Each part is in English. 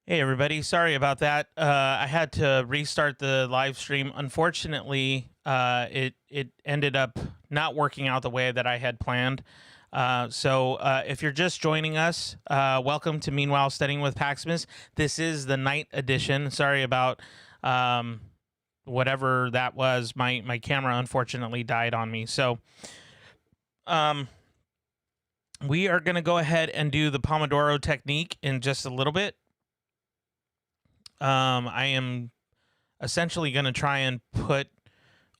Hey everybody, sorry about that. I had to restart the live stream. Unfortunately, it ended up not working out the way that I had planned. So if you're just joining us, welcome to Meanwhile Studying with Paximus. This is the night edition. Sorry about um, whatever that was. My camera unfortunately died on me. So um, we are going to go ahead and do the Pomodoro technique in just a little bit. I am essentially going to try and put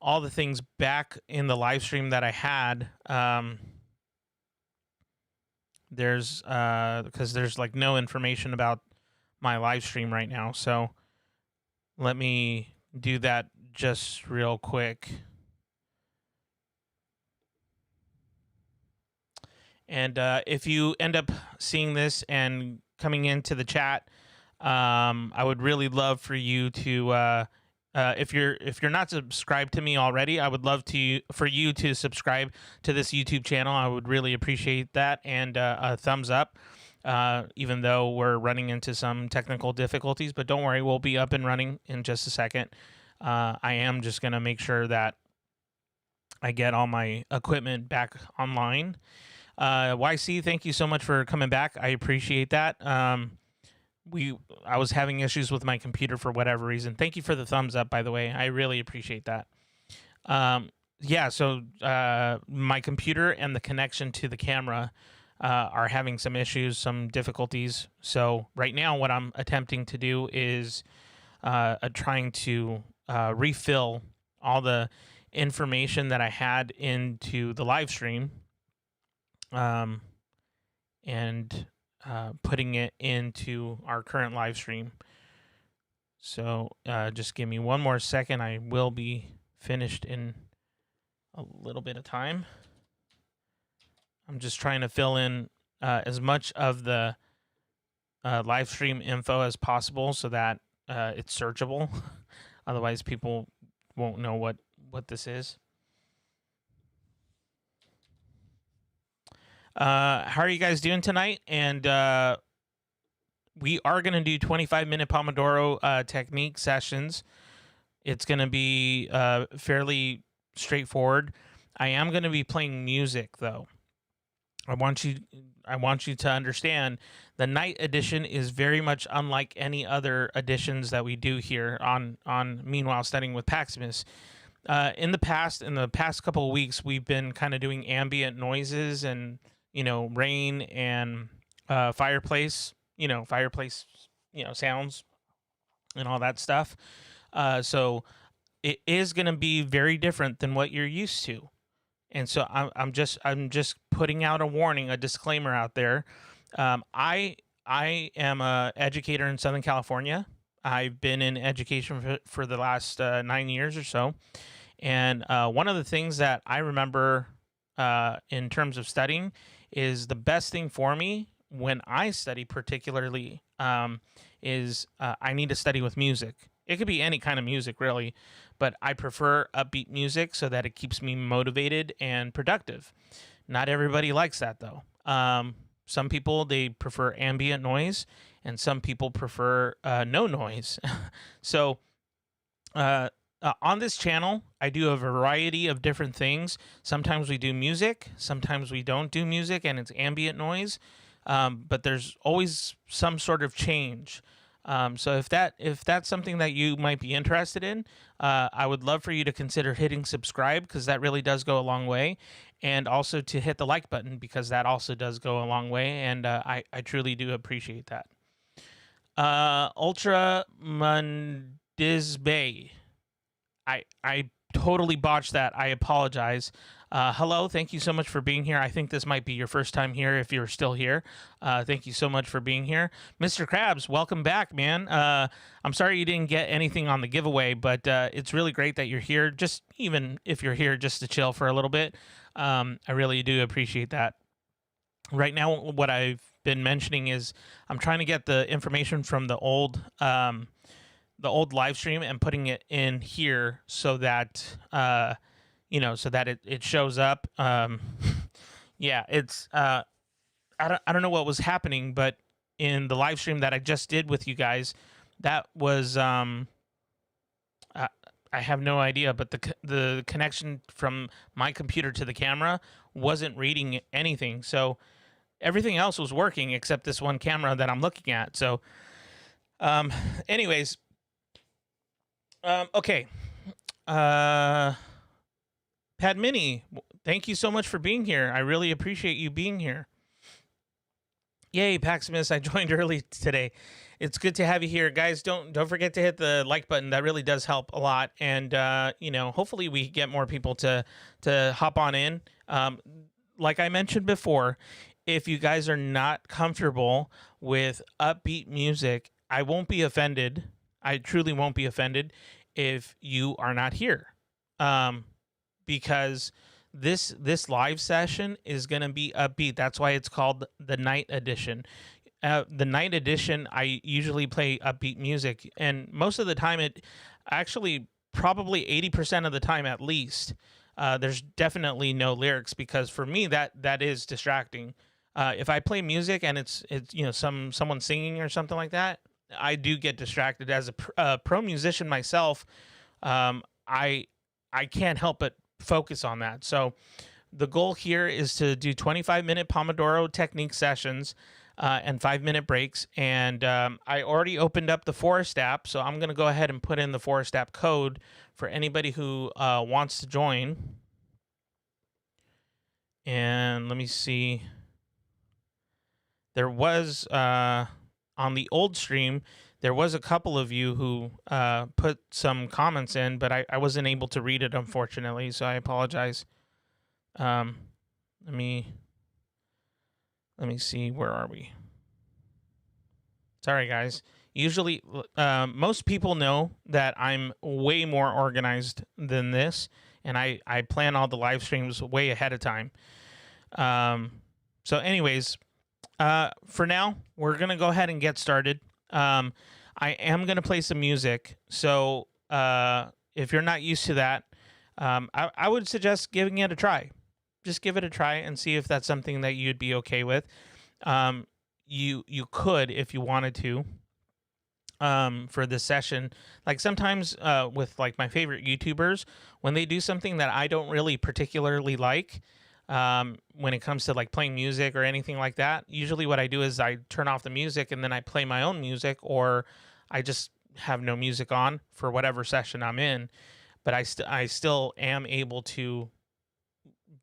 all the things back in the live stream that I had. Because there's like no information about my live stream right now. So let me do that just real quick. And if you end up seeing this and coming into the chat, I would really love for you to if you're not subscribed to me already, I would love for you to subscribe to this YouTube channel. I would really appreciate that, and a thumbs up. Even though we're running into some technical difficulties, but don't worry, we'll be up and running in just a second. I am just gonna make sure that I get all my equipment back online. YC, thank you so much for coming back. I appreciate that. I was having issues with my computer for whatever reason. Thank you for the thumbs up, by the way. I really appreciate that. Yeah, so my computer and the connection to the camera are having some issues, some difficulties. So right now what I'm attempting to do is trying to refill all the information that I had into the live stream, and putting it into our current live stream. So just give me one more second. I will be finished in a little bit of time. I'm just trying to fill in as much of the live stream info as possible so that it's searchable. Otherwise, people won't know what this is. How are you guys doing tonight? And we are going to do 25-minute Pomodoro technique sessions. It's going to be fairly straightforward. I am going to be playing music, though. I want you to understand the night edition is very much unlike any other editions that we do here on Meanwhile Studying with Paximus. In the past couple of weeks, we've been kind of doing ambient noises and rain and fireplace sounds and all that stuff. So it is going to be very different than what you're used to. And so I'm just putting out a warning, a disclaimer out there. I am a educator in Southern California. I've been in education for the last 9 years or so. And one of the things that I remember in terms of studying is the best thing for me when I study particularly is I need to study with music. It could be any kind of music, really, but I prefer upbeat music so that it keeps me motivated and productive. Not everybody likes that, though. Some people, they prefer ambient noise, and some people prefer no noise. So on this channel, I do a variety of different things. Sometimes we do music, sometimes we don't do music, and it's ambient noise. But there's always some sort of change. So if that's something that you might be interested in, I would love for you to consider hitting subscribe, because that really does go a long way, and also to hit the like button, because that also does go a long way, and I truly do appreciate that. Ultra Mundisbay. I totally botched that. I apologize. Hello, thank you so much for being here. I think this might be your first time here if you're still here. Thank you so much for being here. Mr. Krabs, welcome back, man. I'm sorry you didn't get anything on the giveaway, but it's really great that you're here. Just even if you're here just to chill for a little bit, I really do appreciate that. Right now, what I've been mentioning is I'm trying to get the information from the old live stream and putting it in here so that so that it shows up. Yeah, it's I don't know what was happening, but in the live stream that I just did with you guys, that was I have no idea, but the connection from my computer to the camera wasn't reading anything. So everything else was working except this one camera that I'm looking at. So, anyways, okay. Padmini, thank you so much for being here. I really appreciate you being here. Yay, Paximus, I joined early today. It's good to have you here, guys. Don't forget to hit the like button. That really does help a lot. And you know, hopefully we get more people to hop on in. Like I mentioned before, if you guys are not comfortable with upbeat music, I won't be offended. I truly won't be offended if you are not here, because this live session is going to be upbeat. That's why it's called the night edition. The night edition, I usually play upbeat music, and most of the time, it actually probably 80% of the time at least, there's definitely no lyrics, because for me that is distracting. If I play music and it's you know someone singing or something like that, I do get distracted. As a pro musician myself, I can't help but focus on that. So the goal here is to do 25-minute Pomodoro technique sessions and 5-minute breaks. And I already opened up the Forest app, so I'm going to go ahead and put in the Forest app code for anybody who wants to join. And let me see. There was, on the old stream, there was a couple of you who put some comments in, but I wasn't able to read it, unfortunately, so I apologize. Let me see, where are we? Sorry, guys. Usually, most people know that I'm way more organized than this, and I plan all the live streams way ahead of time. So anyways, for now, we're going to go ahead and get started. I am going to play some music, so if you're not used to that, I would suggest giving it a try. Just give it a try and see if that's something that you'd be okay with. You could, if you wanted to, for this session. Like sometimes with like my favorite YouTubers, when they do something that I don't really particularly like, when it comes to like playing music or anything like that, usually what I do is I turn off the music and then I play my own music, or I just have no music on for whatever session I'm in. But I still am able to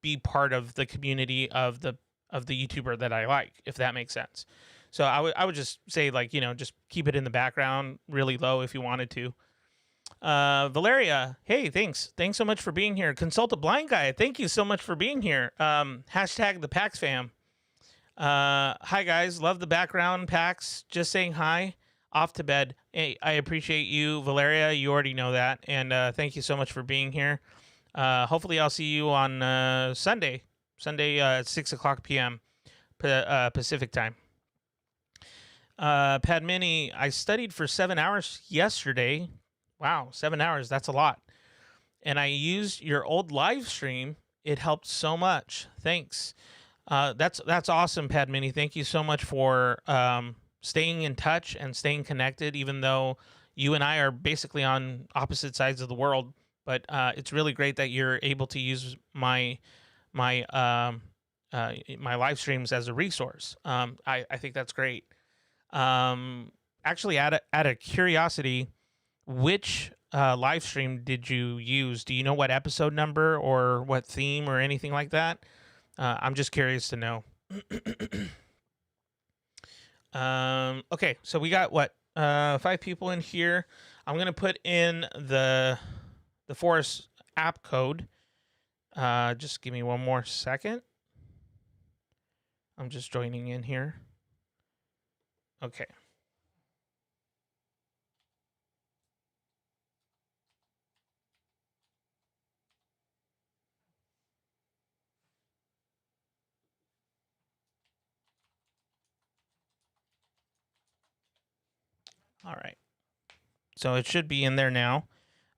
be part of the community of the YouTuber that I like, if that makes sense. So I would just say, like, you know, just keep it in the background really low if you wanted to. Valeria, hey, thanks so much for being here. Consult a Blind Guy, thank you so much for being here. Hashtag the Pax fam. Hi guys, love the background. Pax, just saying hi. Off to bed. Hey, I appreciate you, Valeria. You already know that, and thank you so much for being here. Hopefully I'll see you on Sunday at 6:00 p.m. Pacific time. Padmini, I studied for 7 hours yesterday. Wow, 7 hours, that's a lot. And I used your old live stream. It helped so much. Thanks. That's awesome, Padmini. Thank you so much for staying in touch and staying connected, even though you and I are basically on opposite sides of the world. But it's really great that you're able to use my live streams as a resource. I think that's great. Actually, out of curiosity, which live stream did you use? Do you know what episode number or what theme or anything like that? I'm just curious to know. Okay, so we got what 5 people in here. I'm gonna put in the Forest app code. Just give me one more second. I'm just joining in here. Okay. All right. So it should be in there now.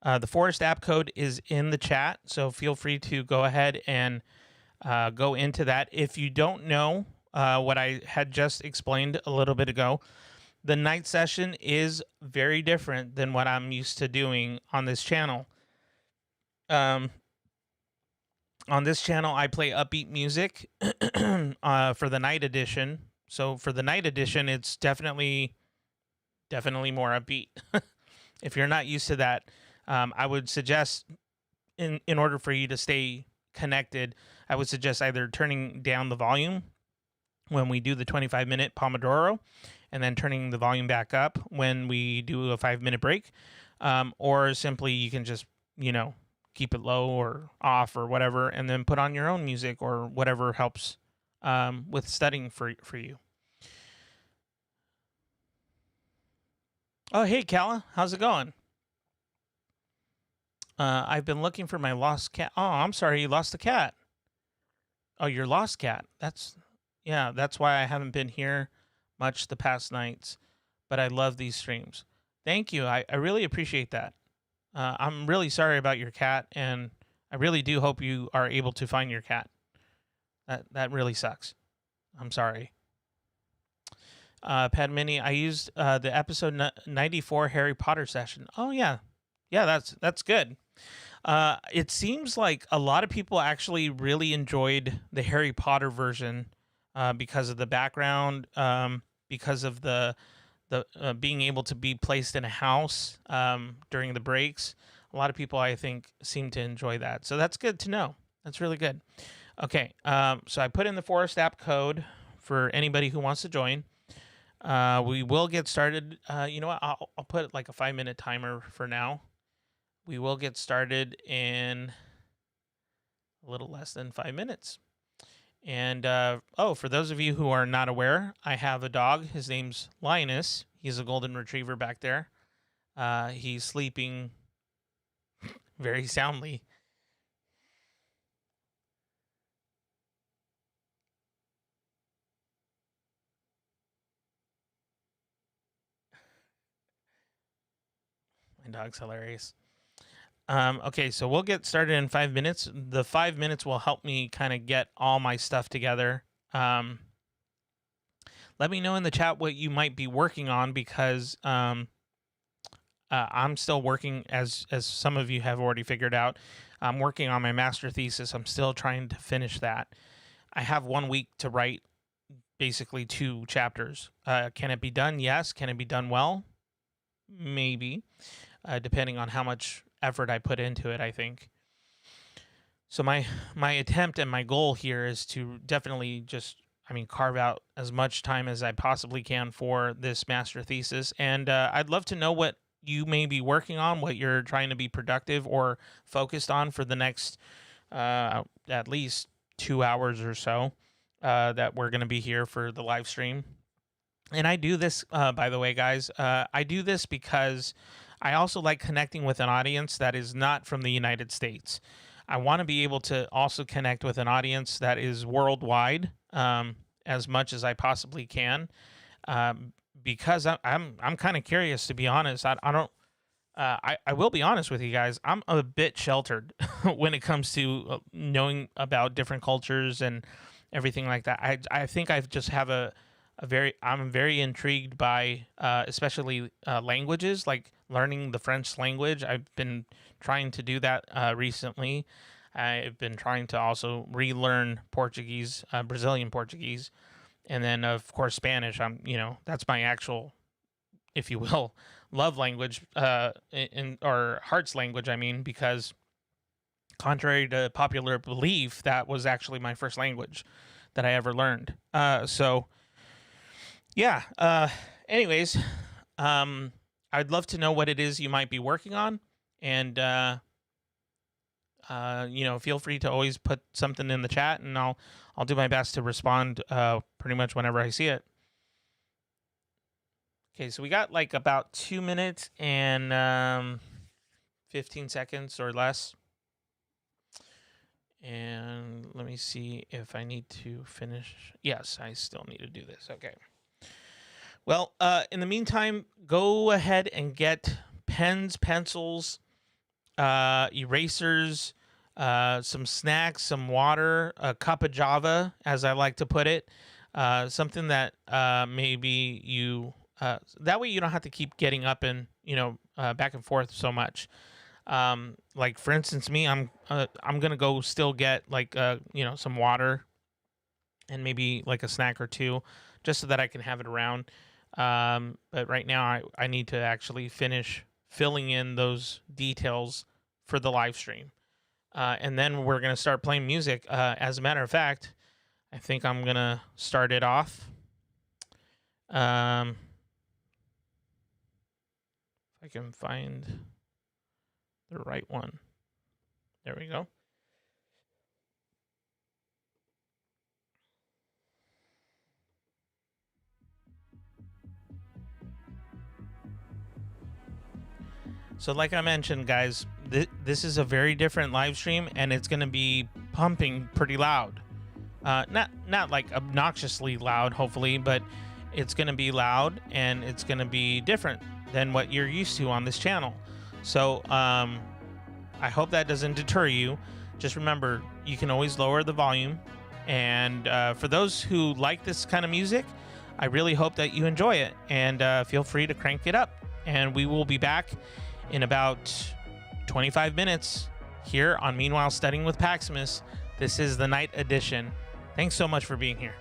The Forest app code is in the chat, so feel free to go ahead and go into that. If you don't know what I had just explained a little bit ago. The night session is very different than what I'm used to doing on this channel. On this channel, I play upbeat music for the night edition. So for the night edition, it's definitely more upbeat. If you're not used to that, I would suggest, in order for you to stay connected, I would suggest either turning down the volume when we do the 25-minute Pomodoro, and then turning the volume back up when we do a 5-minute break, or simply you can just, keep it low or off or whatever, and then put on your own music or whatever helps with studying for you. Oh, hey, Kala, how's it going? I've been looking for my lost cat. Oh, I'm sorry, you lost a cat. Oh, your lost cat. That's why I haven't been here much the past nights, but I love these streams. Thank you. I really appreciate that. I'm really sorry about your cat, and I really do hope you are able to find your cat. That really sucks. I'm sorry. Padmini, I used the episode 94 Harry Potter session. Oh yeah, that's good. It seems like a lot of people actually really enjoyed the Harry Potter version because of the background, because of the being able to be placed in a house during the breaks. A lot of people, I think, seem to enjoy that. So that's good to know. That's really good. Okay, so I put in the Forest app code for anybody who wants to join. We will get started. You know what? I'll put like a 5-minute timer for now. We will get started in a little less than 5 minutes. And, for those of you who are not aware, I have a dog. His name's Linus. He's a golden retriever back there. He's sleeping very soundly. My dog's hilarious. Okay, so we'll get started in 5 minutes. The 5 minutes will help me kind of get all my stuff together. Let me know in the chat what you might be working on, because I'm still working, as some of you have already figured out. I'm working on my master thesis. I'm still trying to finish that. I have 1 week to write basically 2 chapters. Can it be done? Yes. Can it be done well? Maybe, depending on how much effort I put into it, I think. So my attempt and my goal here is to definitely just, carve out as much time as I possibly can for this master thesis. And I'd love to know what you may be working on, what you're trying to be productive or focused on for the next at least 2 hours or so that we're going to be here for the live stream. And I do this, by the way, guys, I do this because I also like connecting with an audience that is not from the United States. I want to be able to also connect with an audience that is worldwide, as much as I possibly can, because I'm kind of curious, to be honest. I will be honest with you guys. I'm a bit sheltered when it comes to knowing about different cultures and everything like that. I think I just have I'm very intrigued by especially languages, like learning the French language. I've been trying to do that recently. I've been trying to also relearn Portuguese, Brazilian Portuguese, and then of course Spanish. That's my actual, if you will, love language, or heart's language. Because contrary to popular belief, that was actually my first language that I ever learned. Anyways, I'd love to know what it is you might be working on, and feel free to always put something in the chat, and I'll do my best to respond pretty much whenever I see it. Okay, so we got like about 2 minutes and 15 seconds or less. And let me see if I need to finish. Yes, I still need to do this. Okay. Well, in the meantime, go ahead and get pens, pencils, erasers, some snacks, some water, a cup of Java, as I like to put it. something that maybe you that way you don't have to keep getting up and back and forth so much. Like for instance, me, I'm gonna go still get like some water and maybe like a snack or two, just so that I can have it around. But right now, I need to actually finish filling in those details for the live stream. And then we're going to start playing music. As a matter of fact, I think I'm going to start it off. If I can find the right one. There we go. So like I mentioned, guys, this is a very different live stream, and it's going to be pumping pretty loud. Not like obnoxiously loud, hopefully, but it's going to be loud, and it's going to be different than what you're used to on this channel. So I hope that doesn't deter you. Just remember, you can always lower the volume. And for those who like this kind of music, I really hope that you enjoy it. And feel free to crank it up. And we will be back in about 25 minutes here on Meanwhile Studying with Paximus. This is the night edition. Thanks so much for being here.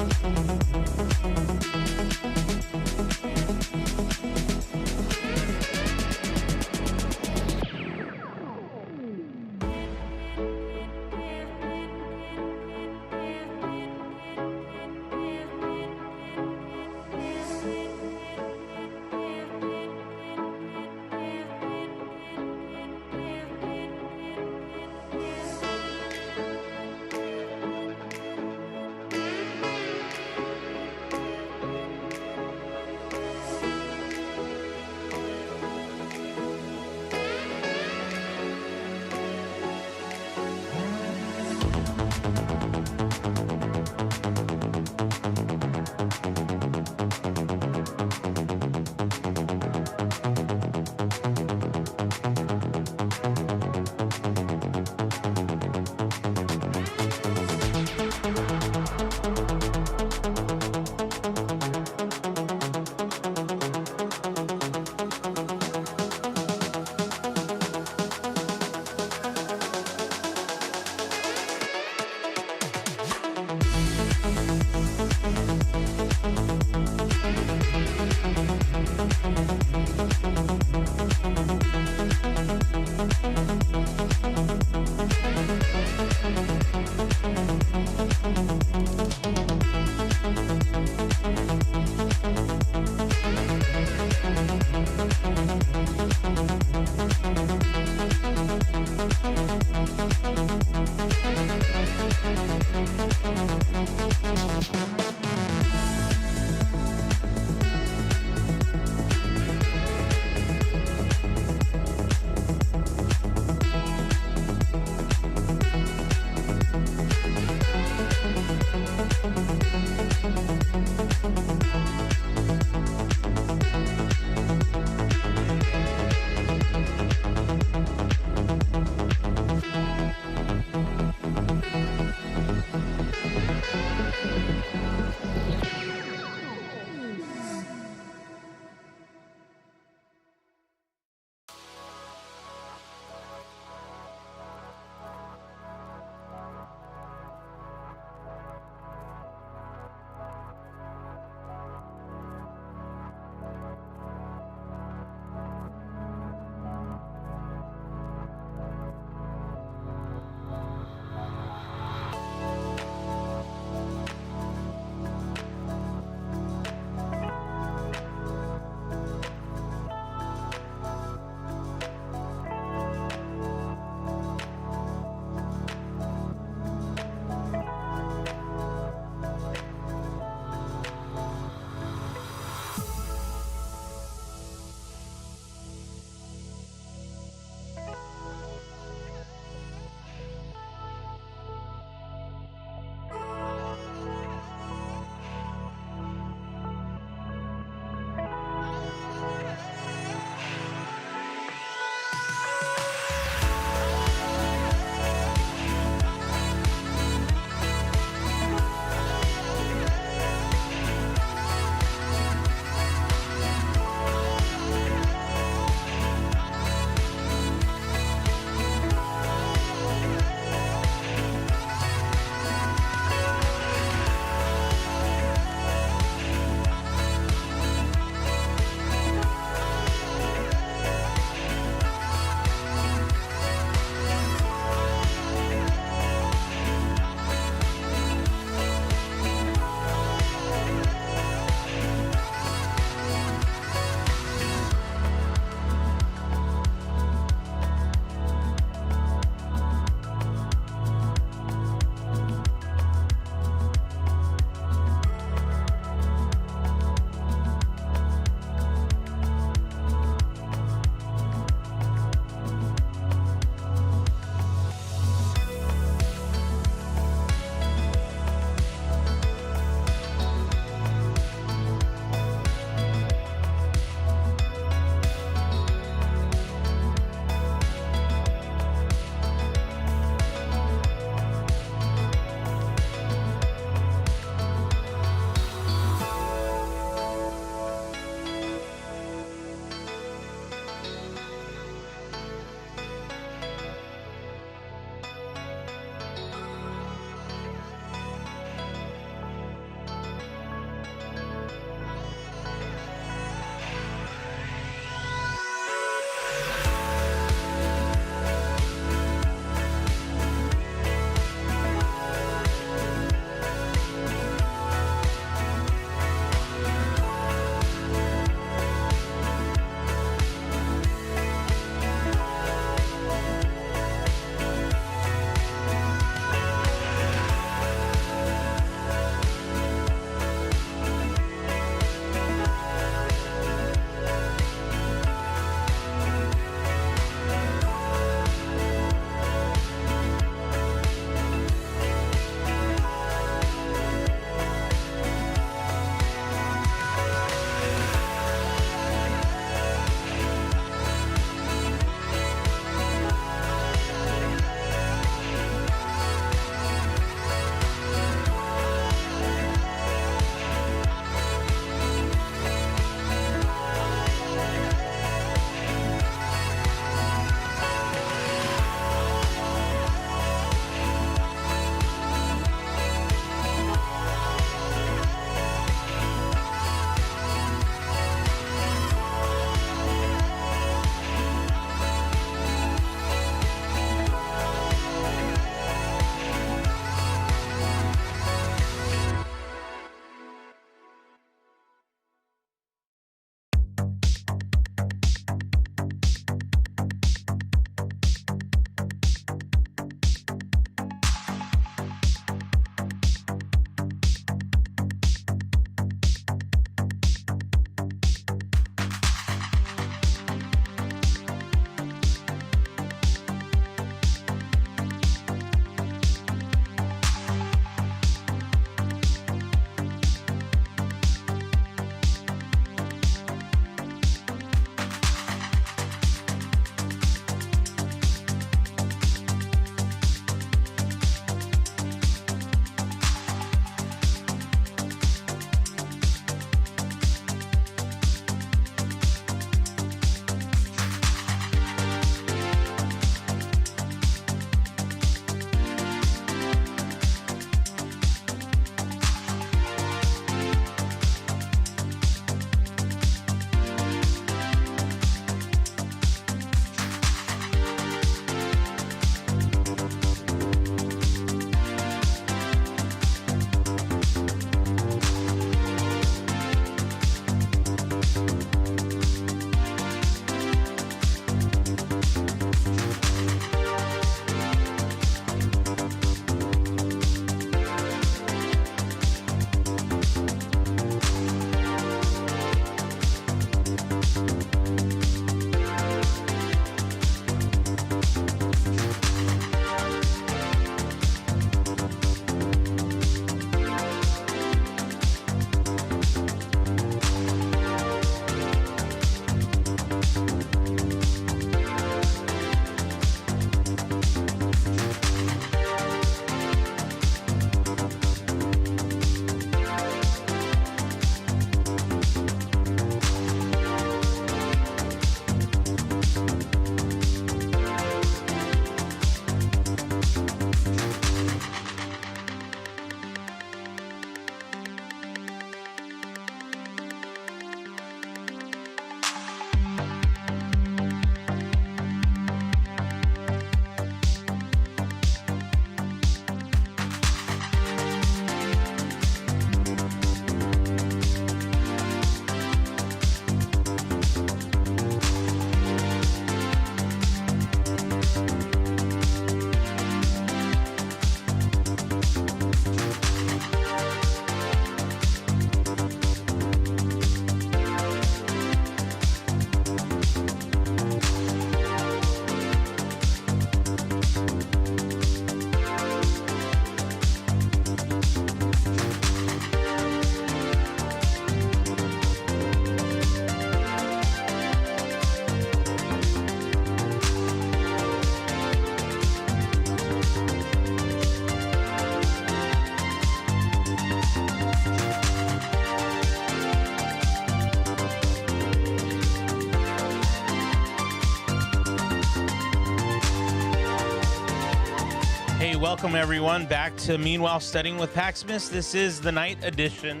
Hey, welcome everyone back to Meanwhile Studying with Paximus. This is the night edition.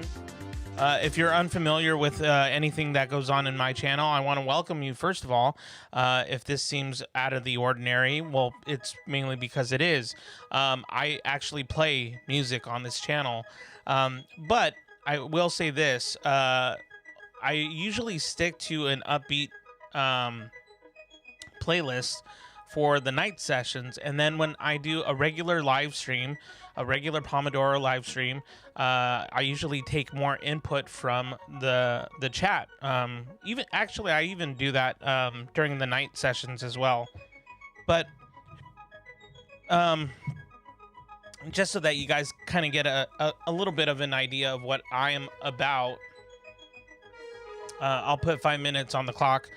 If you're unfamiliar with anything that goes on in my channel, I want to welcome you first of all. If this seems out of the ordinary, well, it's mainly because it is. I actually play music on this channel, but I will say this. I usually stick to an upbeat playlist for the night sessions, and then when I do a regular live stream, a regular Pomodoro live stream, I usually take more input from the chat. I even do that during the night sessions as well. But just so that you guys kind of get a little bit of an idea of what I am about, I'll put 5 minutes on the clock.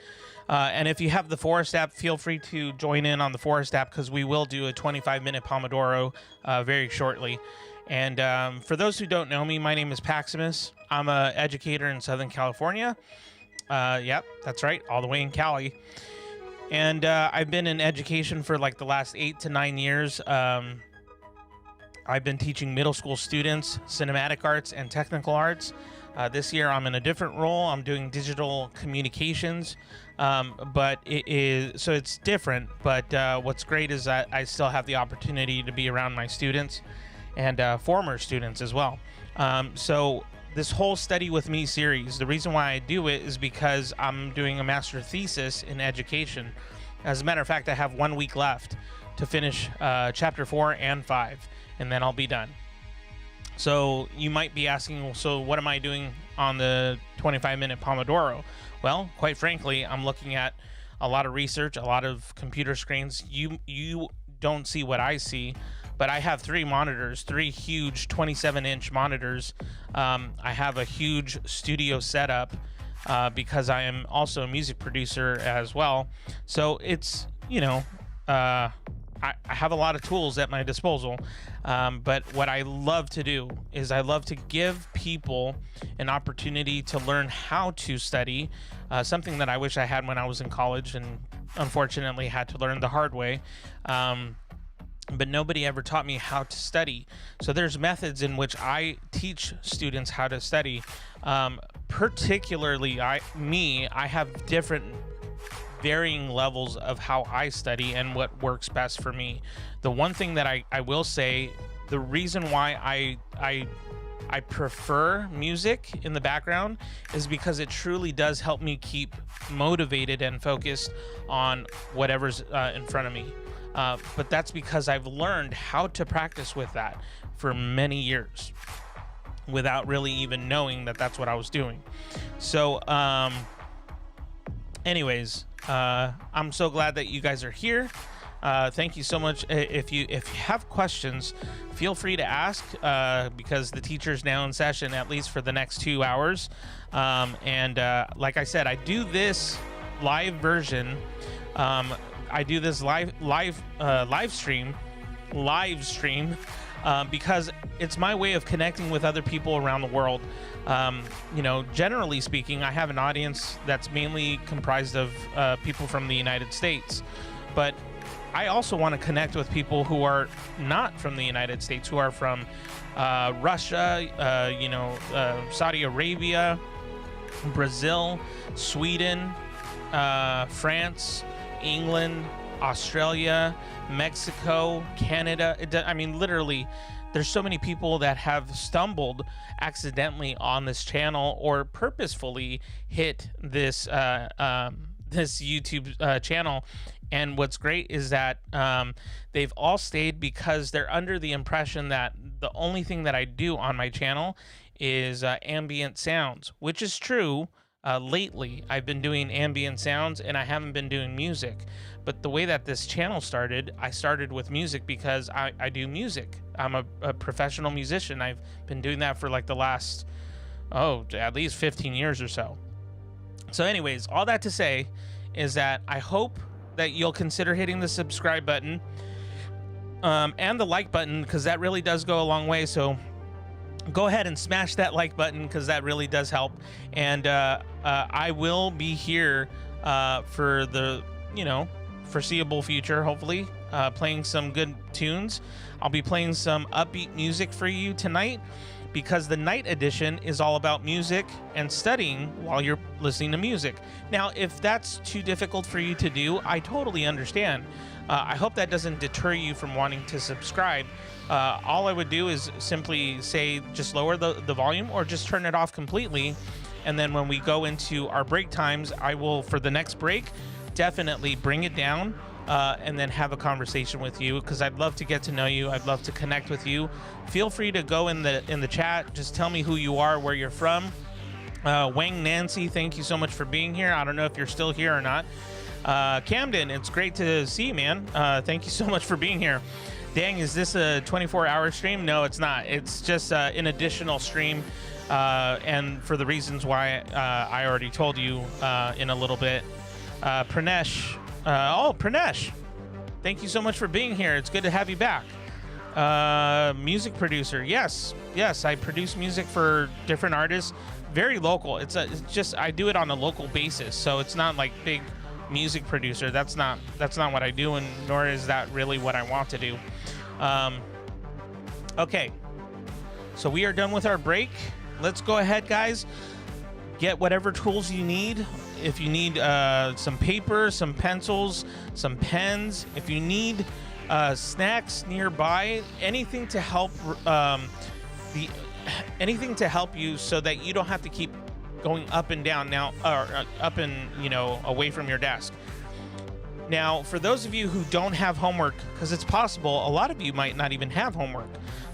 And if you have the Forest app, feel free to join in on the Forest app, because we will do a 25-minute Pomodoro very shortly. And for those who don't know me, my name is Paximus. I'm an educator in Southern California. Yep, that's right, all the way in Cali. And I've been in education for like the last 8 to 9 years. I've been teaching middle school students cinematic arts and technical arts. This year I'm in a different role. I'm doing digital communications, but it's different. But what's great is that I still have the opportunity to be around my students and former students as well. So this whole Study With Me series, the reason why I do it is because I'm doing a Master Thesis in education. As a matter of fact, I have 1 week left to finish chapter 4 and 5, and then I'll be done. So you might be asking, so what am I doing on the 25-minute Pomodoro? Well, quite frankly, I'm looking at a lot of research, a lot of computer screens. You don't see what I see, but I have 3 monitors, 3 huge 27-inch monitors. I have a huge studio setup because I am also a music producer as well. So it's, I have a lot of tools at my disposal, but what I love to do is I love to give people an opportunity to learn how to study, something that I wish I had when I was in college and unfortunately had to learn the hard way. But nobody ever taught me how to study. So there's methods in which I teach students how to study. Particularly I have different varying levels of how I study and what works best for me. The one thing that I will say, the reason why I prefer music in the background is because it truly does help me keep motivated and focused on whatever's in front of me. But that's because I've learned how to practice with that for many years without really even knowing that that's what I was doing. So anyways, I'm so glad that you guys are here. Thank you so much. If you have questions, feel free to ask, because the teacher's now in session, at least for the next 2 hours. Like I said, I do this live version. I do this live stream because it's my way of connecting with other people around the world. Generally speaking, I have an audience that's mainly comprised of people from the United States, but I also want to connect with people who are not from the United States, who are from Russia, Saudi Arabia, Brazil, Sweden, France, England, Australia, Mexico, Canada. Literally, there's so many people that have stumbled accidentally on this channel or purposefully hit this this YouTube channel. And what's great is that they've all stayed because they're under the impression that the only thing that I do on my channel is ambient sounds, which is true. Lately, I've been doing ambient sounds and I haven't been doing music. But the way that this channel started, I started with music because I do music. I'm a professional musician. I've been doing that for like the last, at least 15 years or so. So anyways, all that to say is that I hope that you'll consider hitting the subscribe button and the like button, because that really does go a long way. So go ahead and smash that like button, because that really does help. And I will be here for the foreseeable future, hopefully, playing some good tunes. I'll be playing some upbeat music for you tonight, because the night edition is all about music and studying while you're listening to music. Now, if that's too difficult for you to do, I totally understand. I hope that doesn't deter you from wanting to subscribe. All I would do is simply say just lower the volume or just turn it off completely. And then when we go into our break times, I will, for the next break, definitely bring it down and then have a conversation with you, because I'd love to get to know you. I'd love to connect with you. Feel free to go in the chat. Just tell me who you are, where you're from. Wang Nancy, thank you so much for being here. I don't know if you're still here or not. Camden, it's great to see you, man. Thank you so much for being here. Dang, is this a 24-hour stream? No, it's not. It's just an additional stream, and for the reasons why I already told you in a little bit. Pranesh, Pranesh, thank you so much for being here. It's good to have you back. Music producer, yes, I produce music for different artists, very local. It's just I do it on a local basis, so it's not like big music producer. That's not what I do, and nor is that really what I want to do. Okay, so we are done with our break. Let's go ahead, guys. Get whatever tools you need. If you need some paper, some pencils, some pens, if you need snacks nearby, anything to help anything to help you so that you don't have to keep going up and down now, or up and away from your desk. Now, for those of you who don't have homework, because it's possible a lot of you might not even have homework,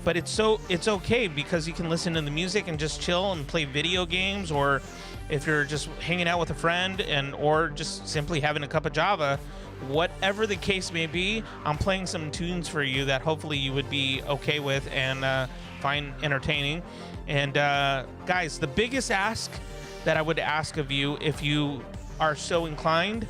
but it's okay, because you can listen to the music and just chill and play video games, or if you're just hanging out with a friend or just simply having a cup of Java, whatever the case may be, I'm playing some tunes for you that hopefully you would be okay with and find entertaining. And guys, the biggest ask that I would ask of you, if you are so inclined,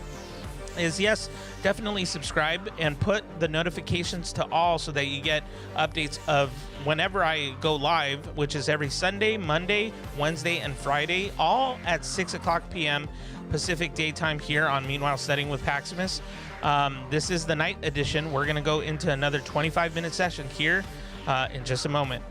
is yes, definitely subscribe and put the notifications to all so that you get updates of whenever I go live, which is every Sunday, Monday, Wednesday, and Friday, all at 6:00 p.m. Pacific Daytime here on Meanwhile Studying with Paximus. This is the night edition. We're going to go into another 25-minute session here in just a moment.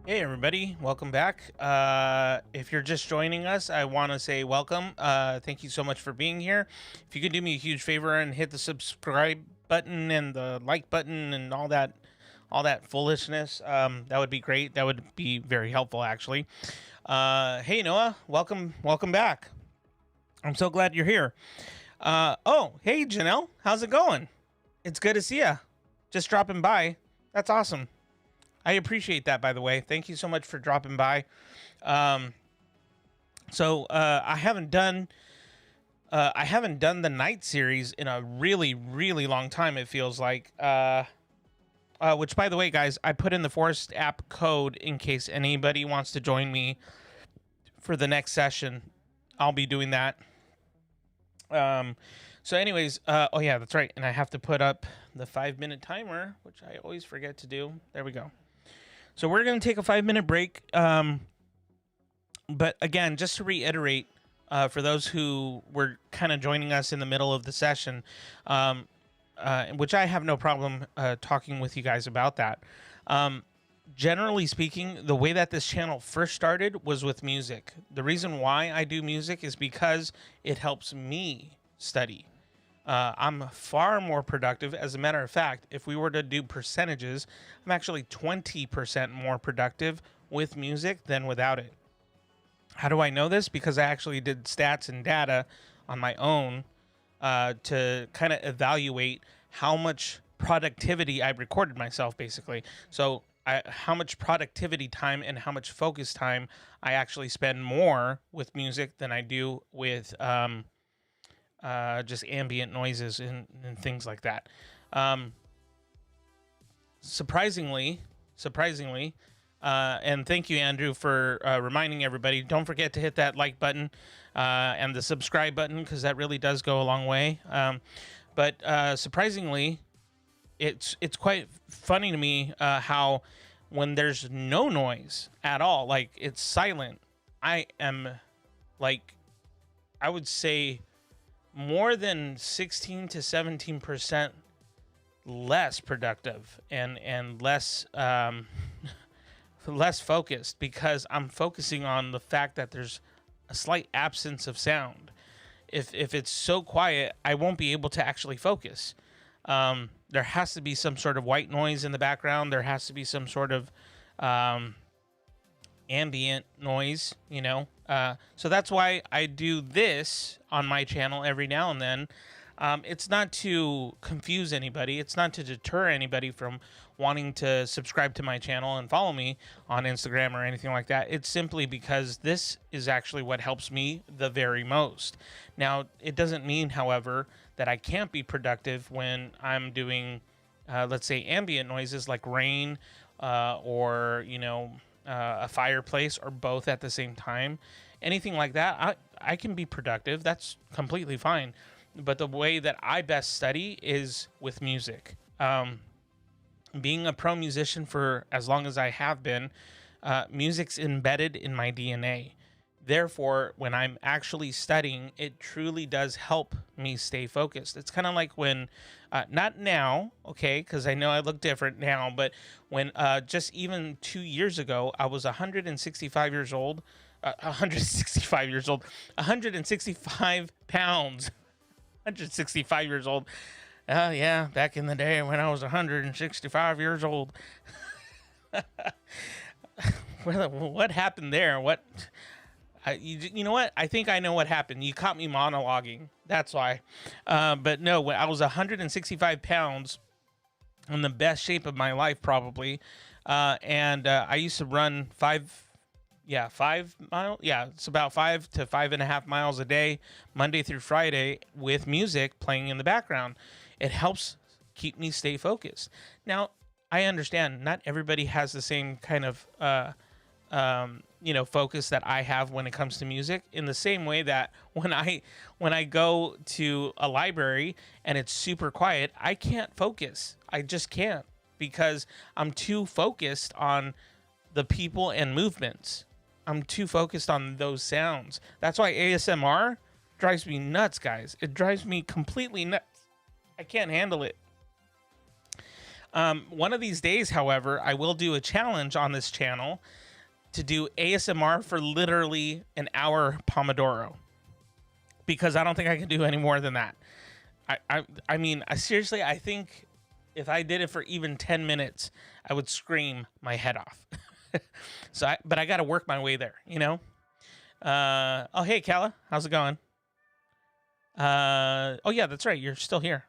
Hey everybody, welcome back. If you're just joining us, I want to say welcome. Thank you so much for being here. If you could do me a huge favor and hit the subscribe button and the like button and all that foolishness, that would be great. That would be very helpful, actually. Hey Noah, welcome back. I'm so glad you're here. Oh, hey Janelle, how's it going? It's good to see ya. Just dropping by. That's awesome. I appreciate that, by the way. Thank you so much for dropping by. I haven't done the night series in a really, really long time. It feels like. Which, by the way, guys, I put in the Forest app code in case anybody wants to join me for the next session. I'll be doing that. So, anyways, oh yeah, that's right. And I have to put up the 5-minute timer, which I always forget to do. There we go. So we're going to take a 5-minute break. But again, just to reiterate, for those who were kind of joining us in the middle of the session, which I have no problem talking with you guys about that. Generally speaking, the way that this channel first started was with music. The reason why I do music is because it helps me study. I'm far more productive. As a matter of fact, if we were to do percentages, I'm actually 20% more productive with music than without it. How do I know this? Because I actually did stats and data on my own to kind of evaluate how much productivity I recorded myself, basically. So how much productivity time and how much focus time I actually spend more with music than I do with just ambient noises and things like that. Surprisingly, and thank you, Andrew, for reminding everybody. Don't forget to hit that like button and the subscribe button, because that really does go a long way. But surprisingly, it's quite funny to me how when there's no noise at all, like it's silent, I am like, I would say more than 16 to 17% less productive and less less focused, because I'm focusing on the fact that there's a slight absence of sound. If it's so quiet, I won't be able to actually focus. There has to be some sort of white noise in the background. There has to be some sort of ambient noise, you know. So that's why I do this on my channel every now and then. It's not to confuse anybody. It's not to deter anybody from wanting to subscribe to my channel and follow me on Instagram or anything like that. It's simply because this is actually what helps me the very most. Now, it doesn't mean, however, that I can't be productive when I'm doing, let's say, ambient noises like rain or, you know, a fireplace, or both at the same time. Anything like that, I can be productive. That's completely fine. But the way that I best study is with music. Being a pro musician for as long as I have been, music's embedded in my DNA. Therefore, when I'm actually studying, it truly does help me stay focused. It's kind of like when, not now, okay, because I know I look different now, but when just even 2 years ago, I was 165 years old, 165 years old, 165 pounds, 165 years old. Yeah, back in the day when I was 165 years old. What happened there? You know what? I think I know what happened. You caught me monologuing. That's why. But no, when I was 165 pounds, in the best shape of my life, probably. And I used to run 5 miles. Yeah, it's about 5 to 5.5 miles a day, Monday through Friday, with music playing in the background. It helps keep me stay focused. Now, I understand not everybody has the same kind of focus that I have when it comes to music, in the same way that when I go to a library and it's super quiet, I can't focus. I just can't, because I'm too focused on the people and movements. I'm too focused on those sounds. That's why ASMR drives me nuts, guys. It drives me completely nuts. I can't handle it. One of these days, however, I will do a challenge on this channel to do ASMR for literally an hour Pomodoro, because I don't think I can do any more than that. I mean, seriously, I think if I did it for even 10 minutes, I would scream my head off. But I got to work my way there, you know? Oh, hey, Kala, how's it going? Oh yeah, that's right. You're still here.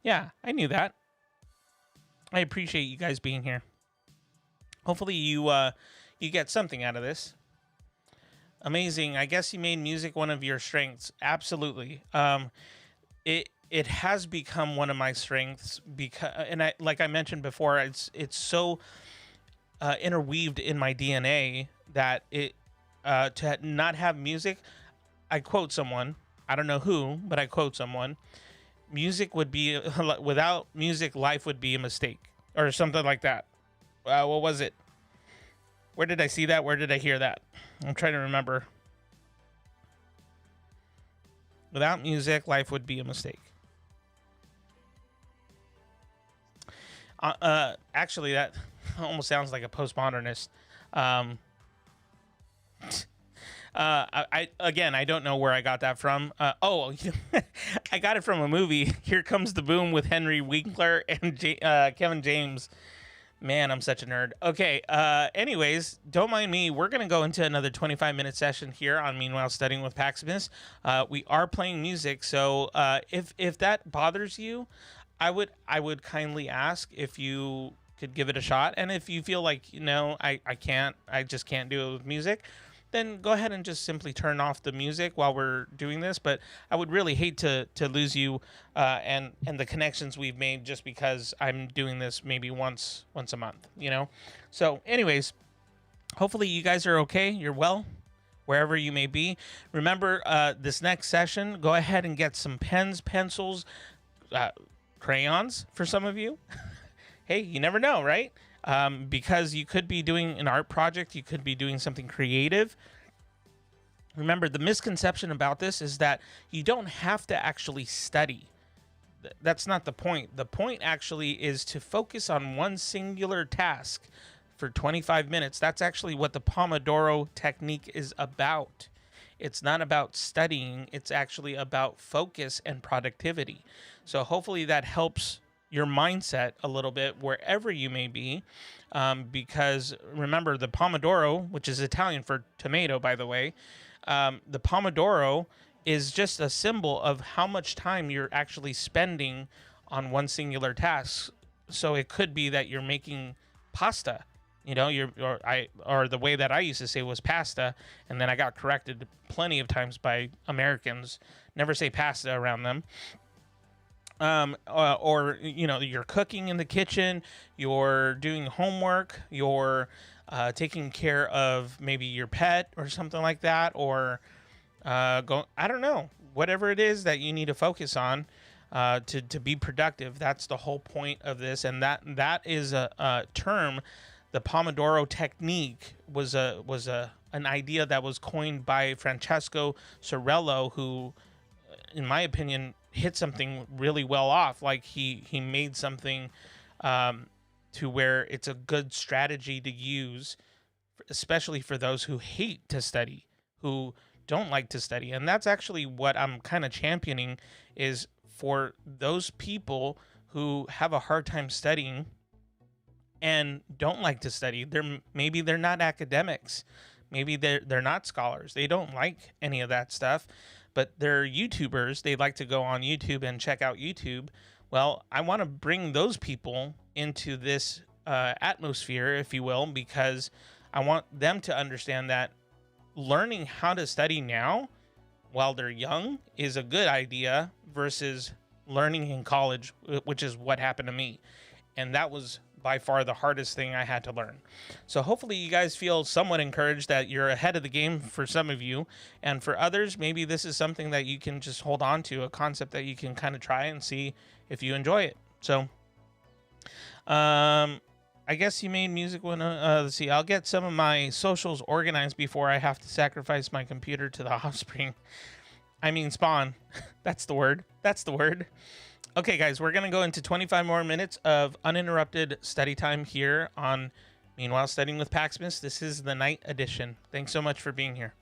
Yeah, I knew that. I appreciate you guys being here. Hopefully you get something out of this. Amazing. I guess you made music one of your strengths. Absolutely. It has become one of my strengths because, and like I mentioned before, it's so interweaved in my DNA that to not have music. I quote someone. I don't know who, but I quote someone. Music would be without music, life would be a mistake, or something like that. What was it? Where did I see that? Where did I hear that? I'm trying to remember. Without music, life would be a mistake. Actually, that almost sounds like a postmodernist. I don't know where I got that from. I got it from a movie. Here Comes the Boom with Henry Winkler and Kevin James. Man, I'm such a nerd. Okay. Anyways, don't mind me. We're gonna go into another 25-minute session here on Meanwhile Studying with Paximus. We are playing music, so if that bothers you, I would kindly ask if you could give it a shot. And if you feel like, I just can't do it with music, then go ahead and just simply turn off the music while we're doing this. But I would really hate to lose you and the connections we've made just because I'm doing this maybe once a month, So anyways, hopefully you guys are okay. You're well, wherever you may be. Remember, this next session, go ahead and get some pens, pencils, crayons for some of you. Hey, you never know, right? Because you could be doing an art project, you could be doing something creative. Remember, the misconception about this is that you don't have to actually study. That's not the point. The point actually is to focus on one singular task for 25 minutes. That's actually what the Pomodoro technique is about. It's not about studying. It's actually about focus and productivity. So hopefully that helps your mindset a little bit wherever you may be, because remember, the Pomodoro, which is Italian for tomato, by the way, the Pomodoro is just a symbol of how much time you're actually spending on one singular task. So it could be that you're making pasta, or the way that I used to say was pasta, and then I got corrected plenty of times by Americans. Never say pasta around them. Or you're cooking in the kitchen, you're doing homework, you're taking care of maybe your pet or something like that, or I don't know, whatever it is that you need to focus on to be productive. That's the whole point of this, and that is a term. The Pomodoro technique was an idea that was coined by Francesco Sorello, who, in my opinion, hit something really well off. Like he made something to where it's a good strategy to use, especially for those who hate to study, who don't like to study. And that's actually what I'm kind of championing, is for those people who have a hard time studying and don't like to study. Maybe they're not academics, maybe they're not scholars, they don't like any of that stuff, but they're YouTubers. They like to go on YouTube and check out YouTube. Well, I want to bring those people into this atmosphere, if you will, because I want them to understand that learning how to study now while they're young is a good idea versus learning in college, which is what happened to me. And that was by far the hardest thing I had to learn. So hopefully you guys feel somewhat encouraged that you're ahead of the game for some of you, and for others, maybe this is something that you can just hold on to, a concept that you can kind of try and see if you enjoy it. So I guess you made music when let's see, I'll get some of my socials organized before I have to sacrifice my computer to the offspring. I mean spawn. That's the word. Okay, guys, we're going to go into 25 more minutes of uninterrupted study time here on Meanwhile Studying with Paximus. This is the night edition. Thanks so much for being here.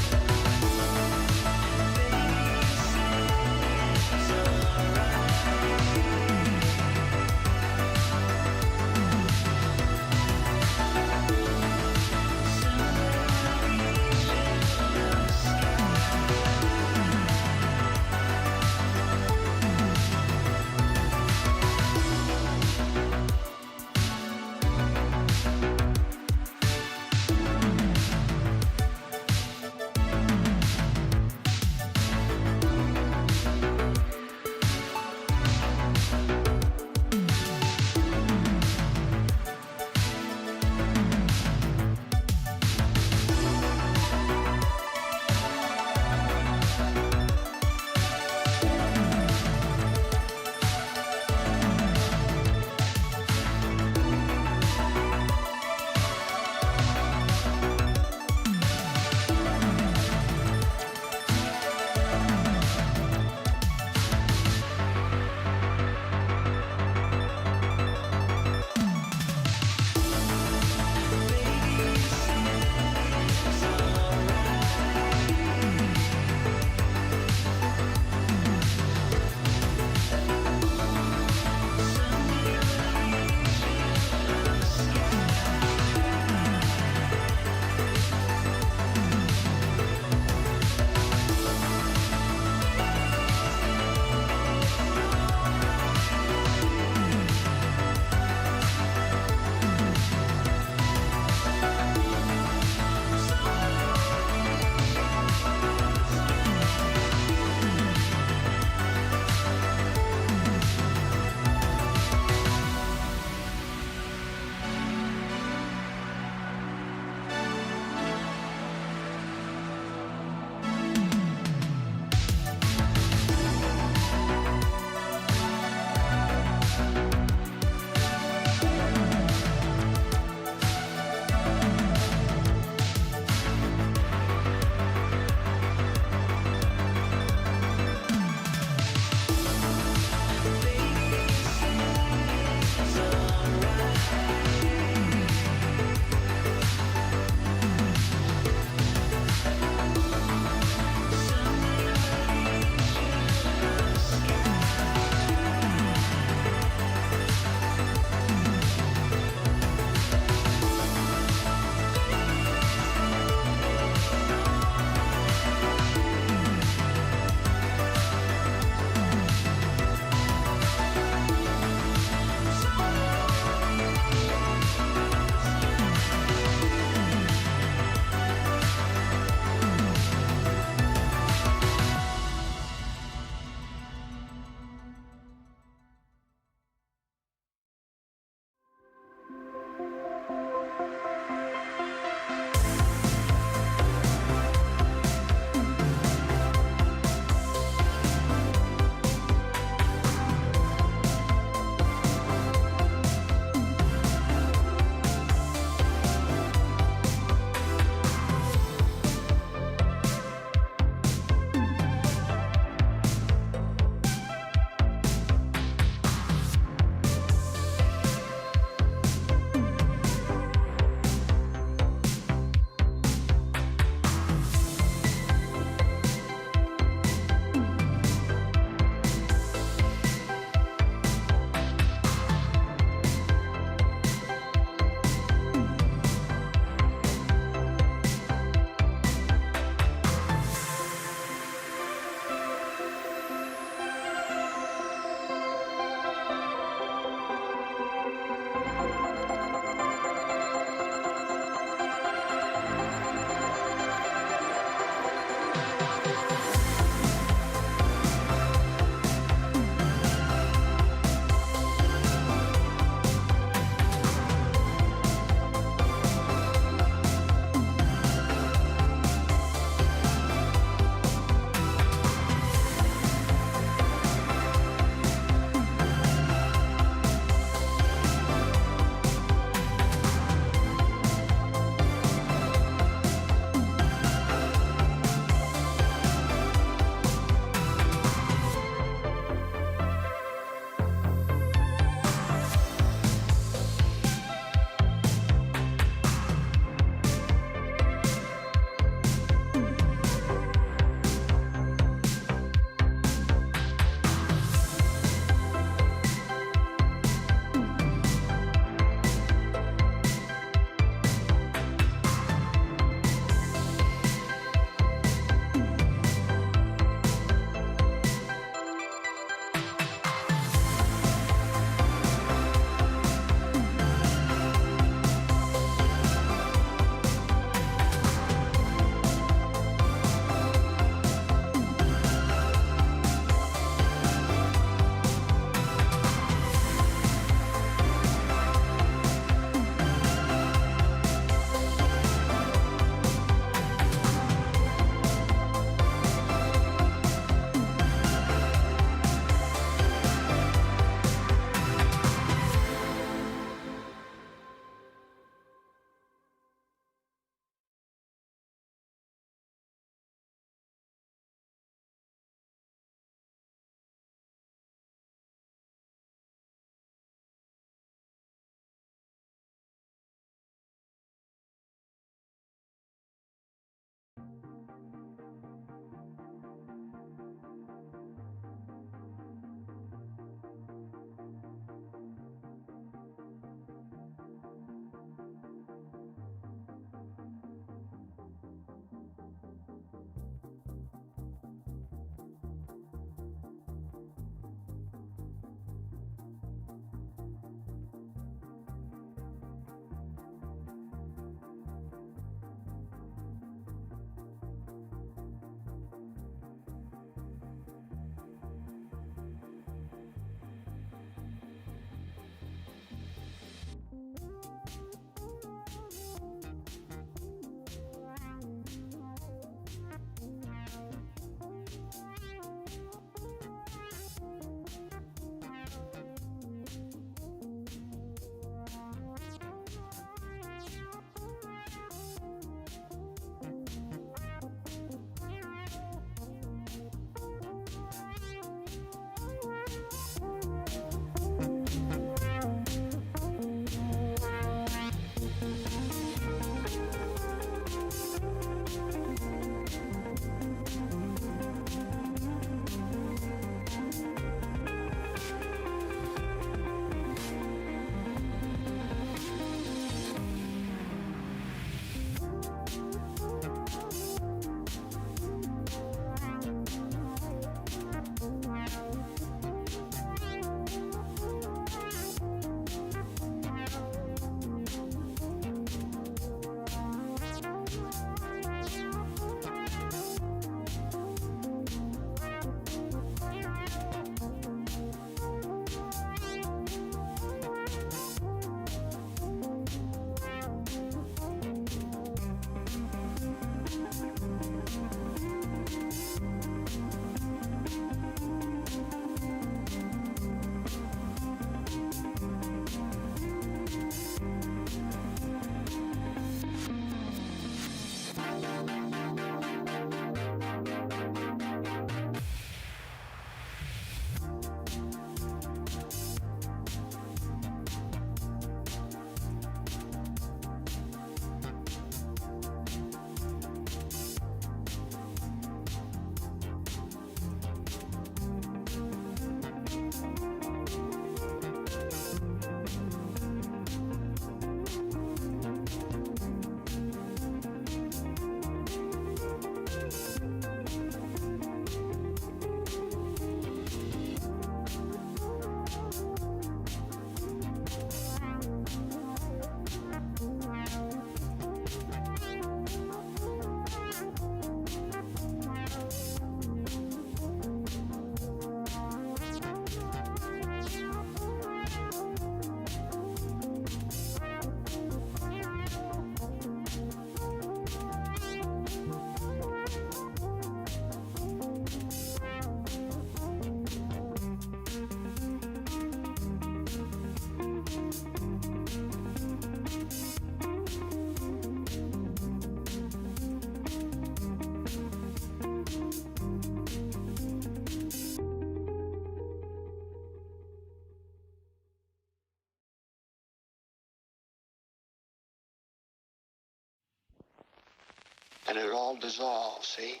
and it'd all dissolve, see?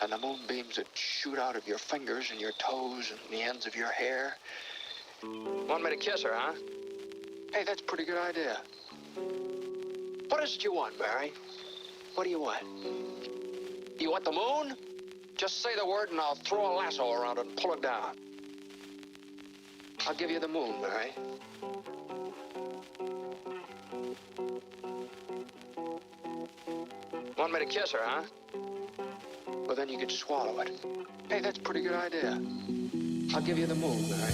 And the moonbeams would shoot out of your fingers and your toes and the ends of your hair. Want me to kiss her, huh? Hey, that's a pretty good idea. What is it you want, Barry? What do you want? You want the moon? Just say the word and I'll throw a lasso around it and pull it down. I'll give you the moon, Barry. Want me to kiss her, huh? Well, then you could swallow it. Hey, that's a pretty good idea. I'll give you the moon, Barry.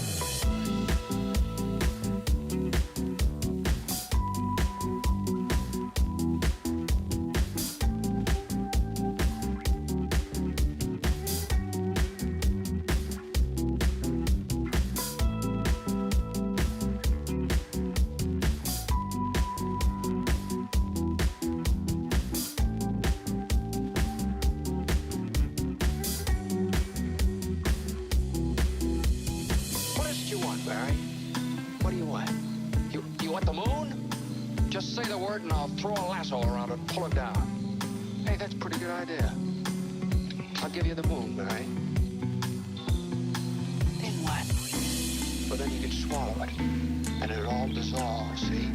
And I'll throw a lasso around it and pull it down. Hey, that's a pretty good idea. I'll give you the moon, Barry. Then what? Well, then you could swallow it, and it'd all dissolve, see?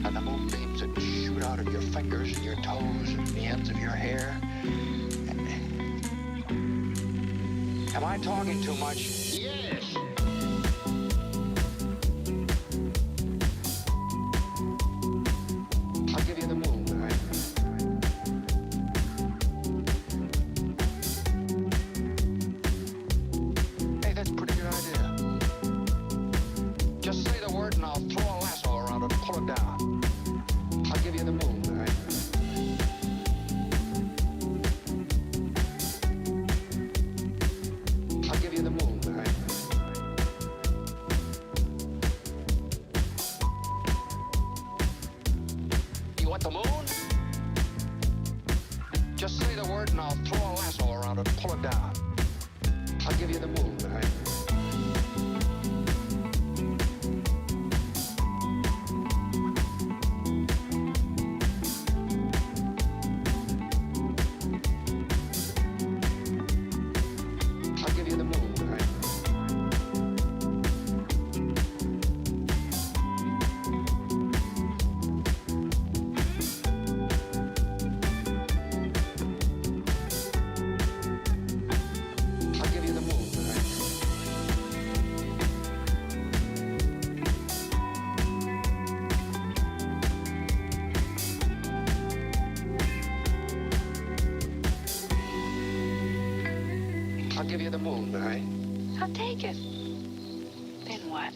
And the moonbeams would shoot out of your fingers and your toes and the ends of your hair. Am I talking too much? Yes. I'll give you the moon, Barry. I'll take it. Then what?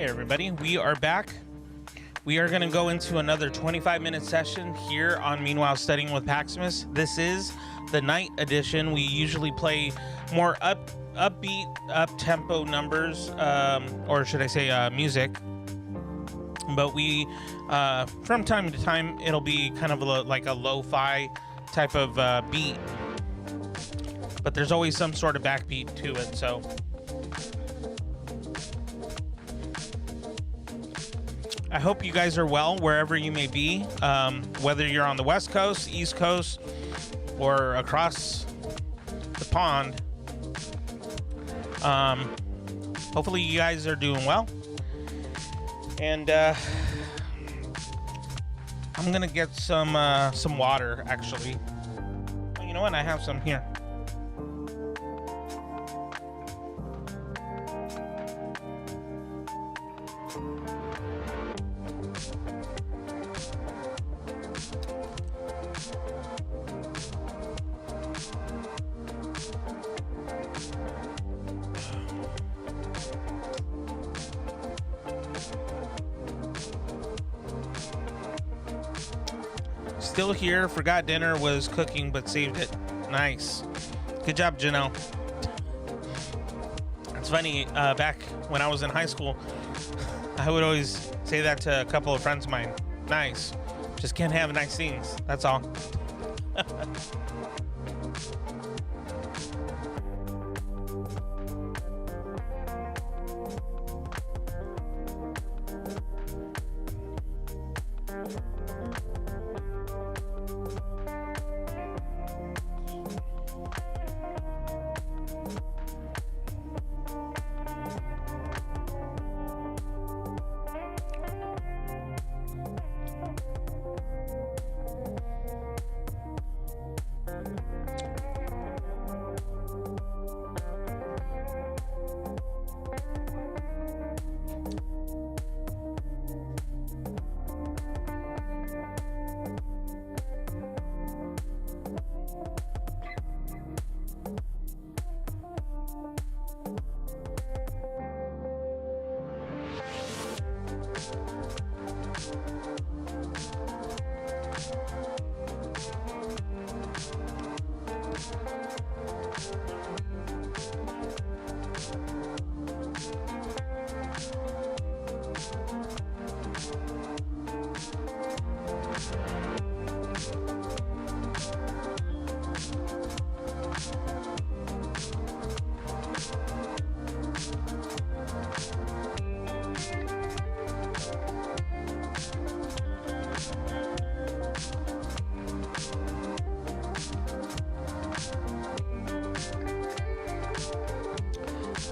Hey everybody, we are back. We are going to go into another 25-minute session here on Meanwhile Studying with Paximus. This is the night edition. We usually play more upbeat, up-tempo numbers, or should I say music. But we, from time to time, it'll be kind of like a lo-fi type of beat. But there's always some sort of backbeat to it, so... I hope you guys are well wherever you may be, whether you're on the West Coast, East Coast, or across the pond. Hopefully you guys are doing well. And I'm gonna get some water, actually. Well, you know what? I have some here. Still here, forgot dinner was cooking, but saved it. Nice. Good job, Janelle. It's funny, back when I was in high school, I would always say that to a couple of friends of mine. Nice. Just can't have nice things. That's all.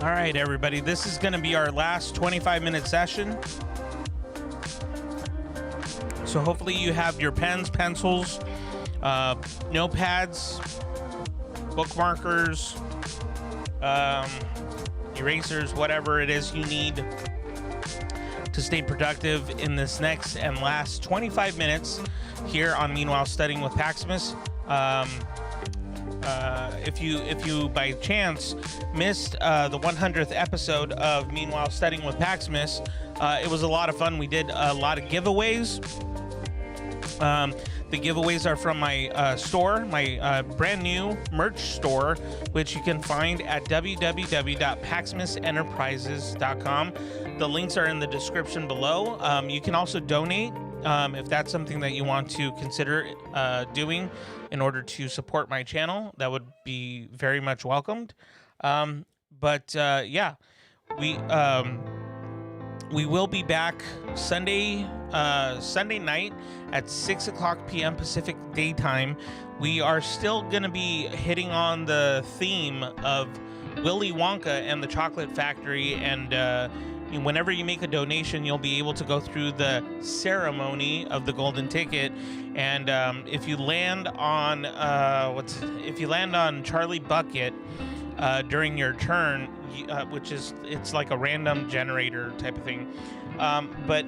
All right, everybody, this is going to be our last 25-minute session. So hopefully you have your pens, pencils, notepads, bookmarkers, erasers, whatever it is you need to stay productive in this next and last 25 minutes here on Meanwhile Studying with Paximus. If you by chance missed the 100th episode of Meanwhile Studying with Paximus, it was a lot of fun. We did a lot of giveaways. The giveaways are from my store, my brand new merch store, which you can find at www.paximusenterprises.com. The links are in the description below. You can also donate if that's something that you want to consider doing in order to support my channel. That would be very much welcomed. Yeah, we will be back Sunday night at 6:00 p.m. Pacific Daytime. We are still going to be hitting on the theme of Willy Wonka and the Chocolate Factory, and whenever you make a donation, you'll be able to go through the ceremony of the golden ticket. And if you land on Charlie Bucket during your turn, which is, it's like a random generator type of thing, but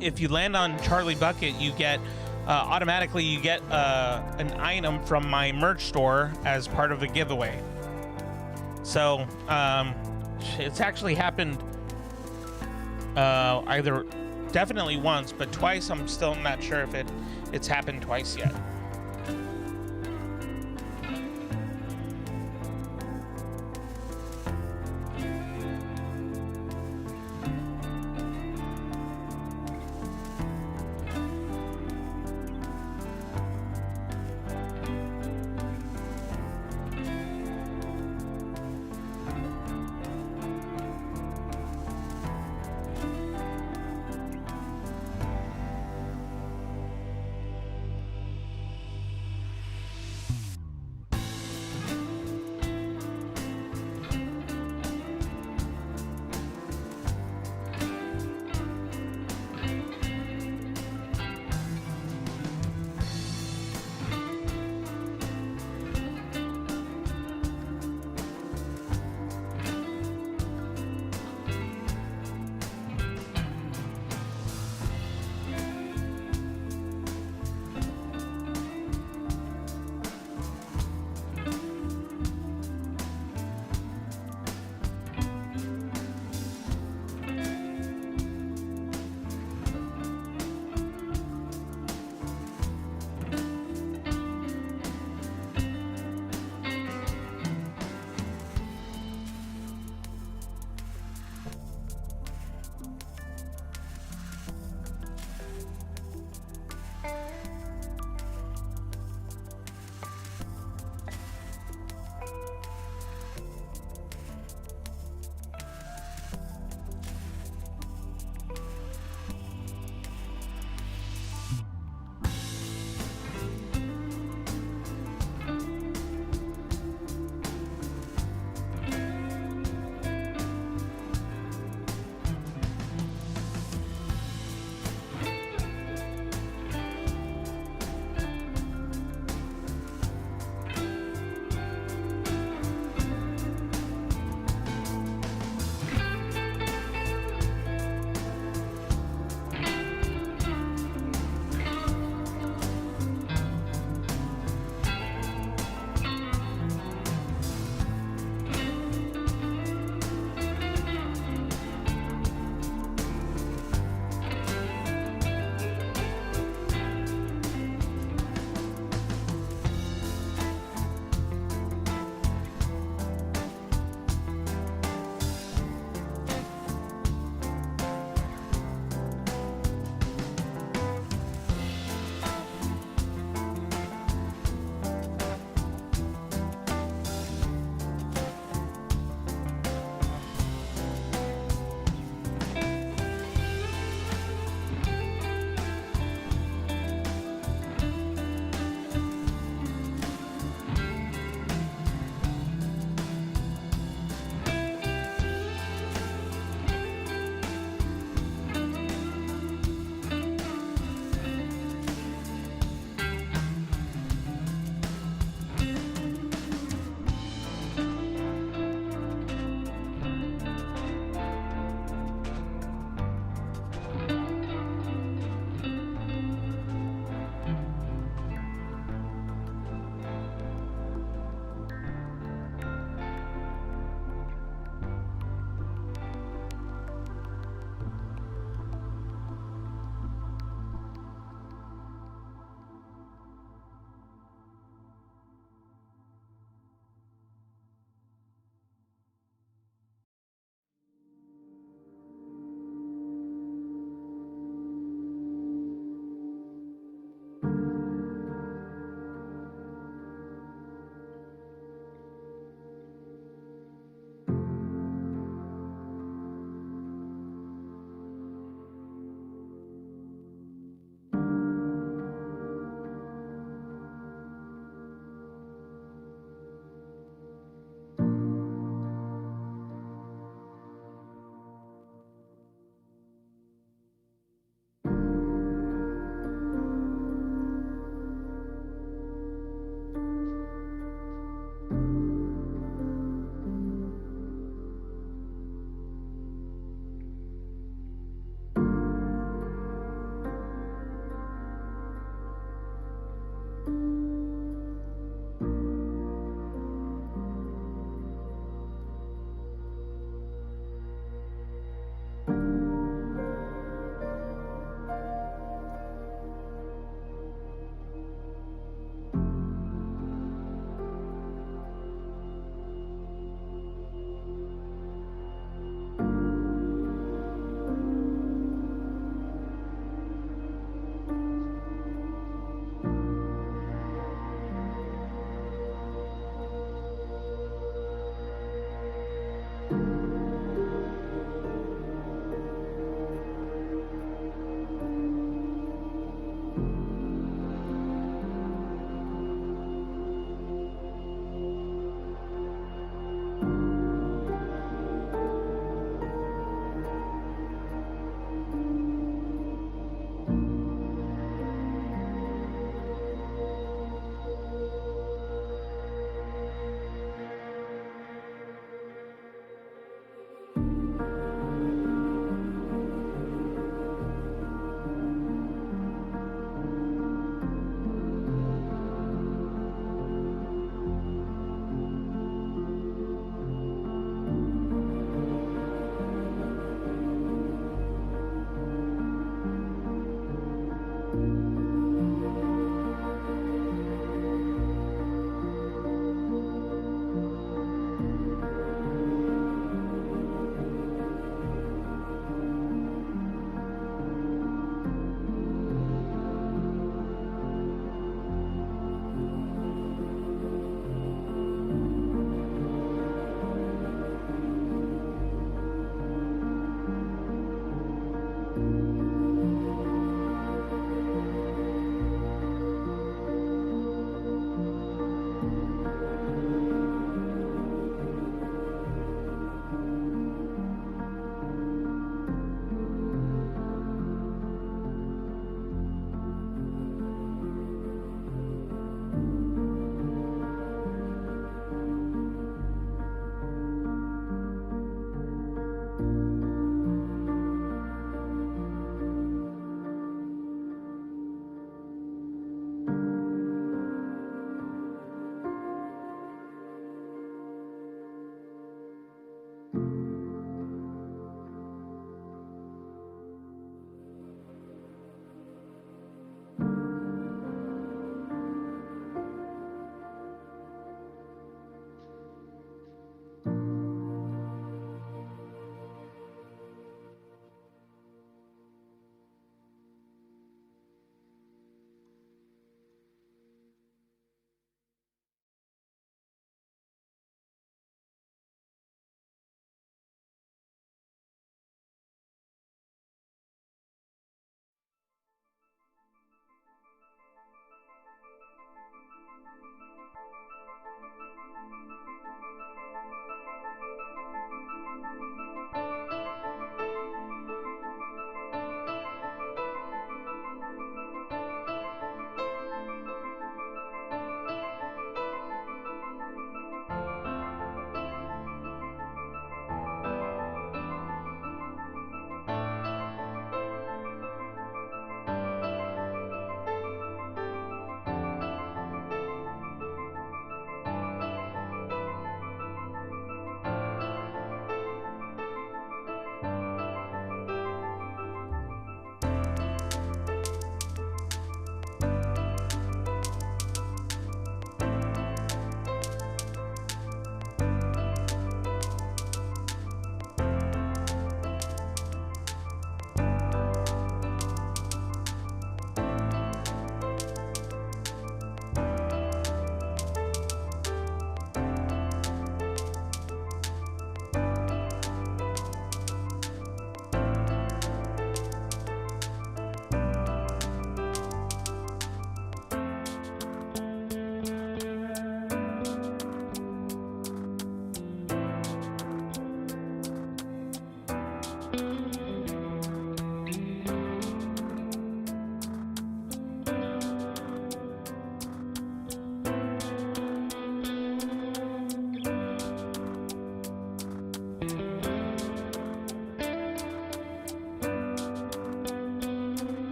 if you land on Charlie Bucket, you get automatically you get an item from my merch store as part of a giveaway. So it's actually happened either definitely once, but twice I'm still not sure if it's happened twice yet.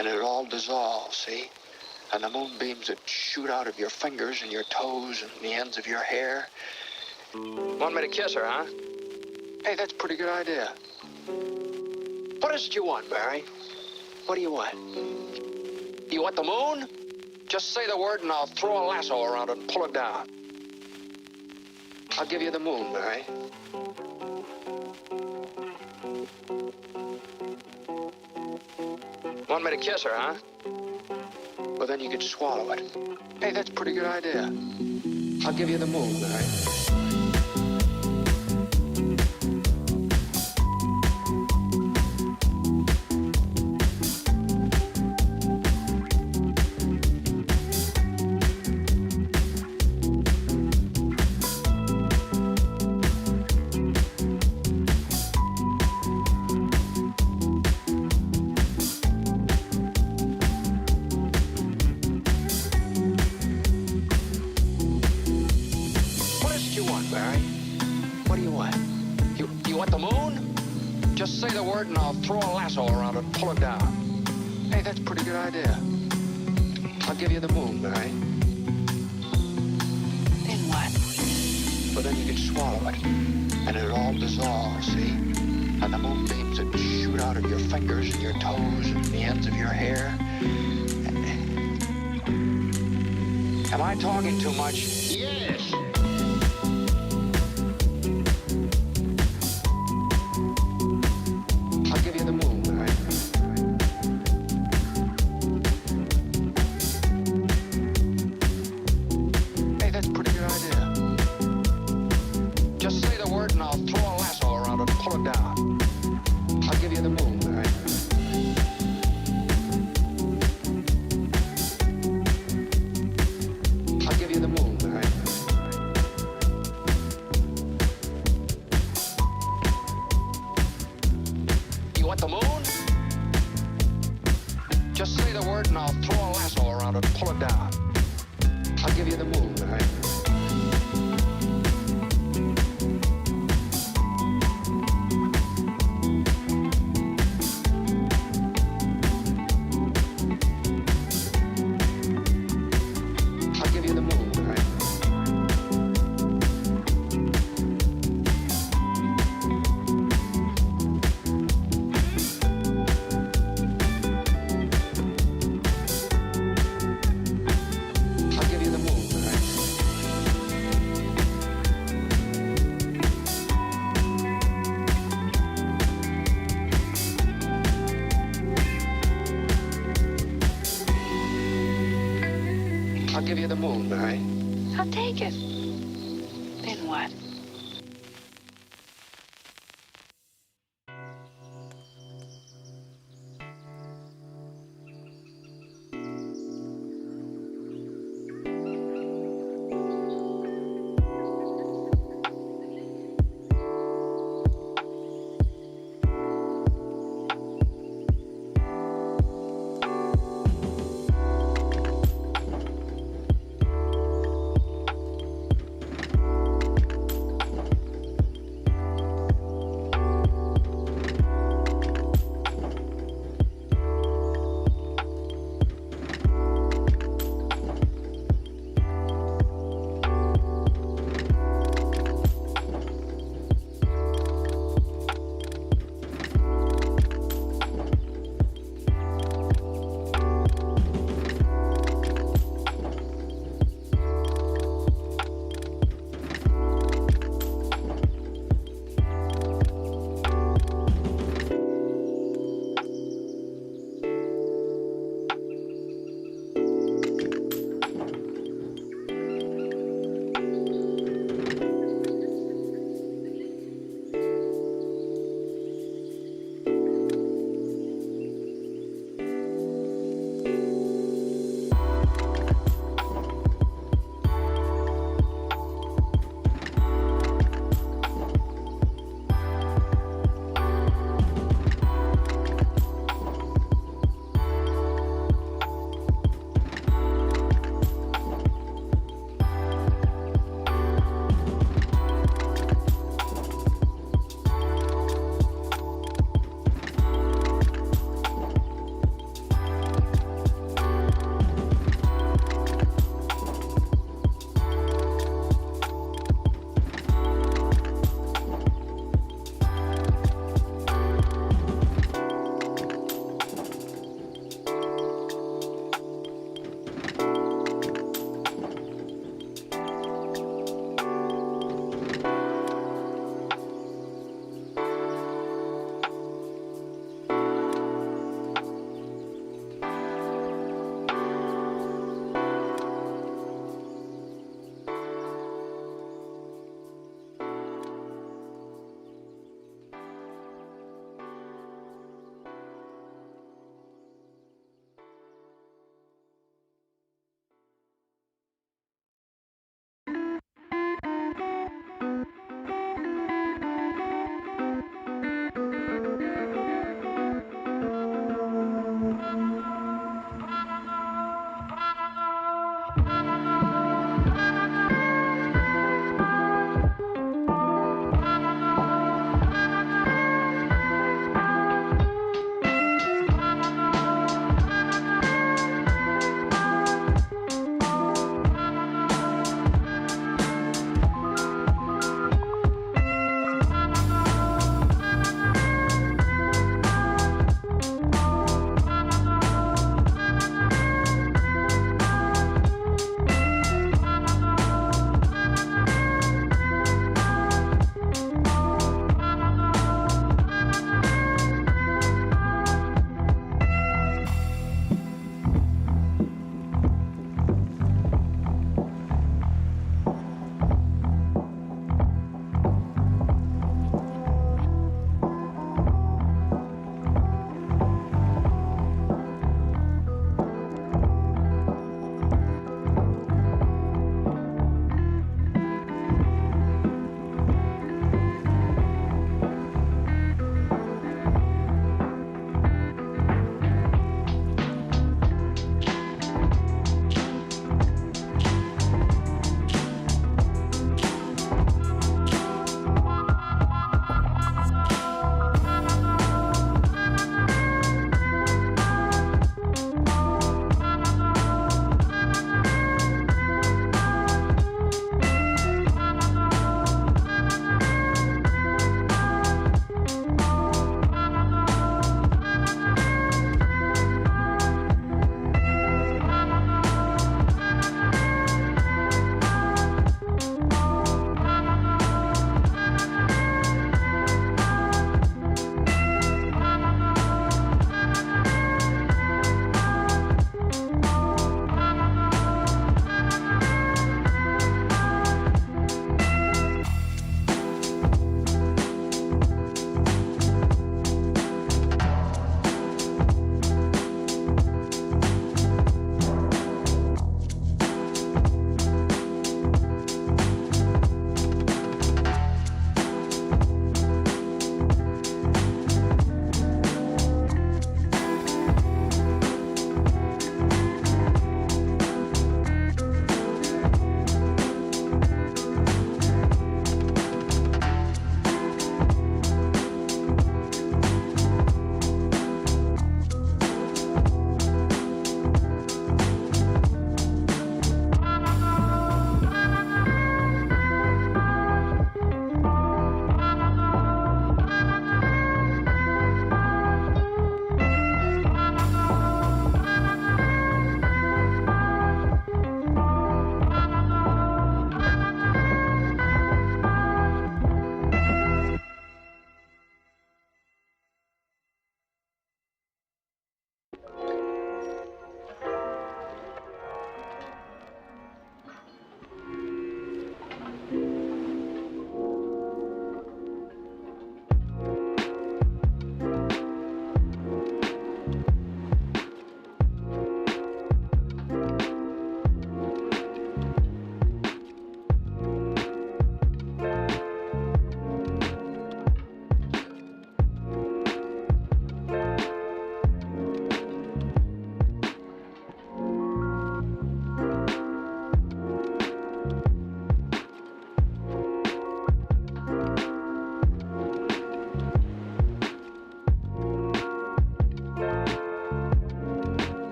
and it'd all dissolve, see? And the moonbeams would shoot out of your fingers and your toes and the ends of your hair. Want me to kiss her, huh? Hey, that's a pretty good idea. What is it you want, Barry? What do you want? You want the moon? Just say the word and I'll throw a lasso around it and pull it down. I'll give you the moon, Barry. Want me to kiss her, huh? Well, then you could swallow it. Hey, that's a pretty good idea. I'll give you the moon, Barry. Just say the word and I'll throw a lasso around it and pull it down. Hey, that's a pretty good idea. I'll give you the moon, Barry. Then what? Well, then you could swallow it, and it'd all dissolve, see? And the moonbeams would shoot out of your fingers and your toes and the ends of your hair. Am I talking too much? Yes. I'll give you the moon, all right? Hey, that's a pretty good idea. Just say the word and I'll throw a lasso around it and pull it down. I'll give you the moon, all right? I'll give you the moon, all right? You want the moon? Just say the word and I'll throw a lasso around it and pull it down. I'll give you the moon, all right? I'll give you the moon, all right? I'll give you the moon, all right? I'll give you the moon, all right? I'll take it. Then what?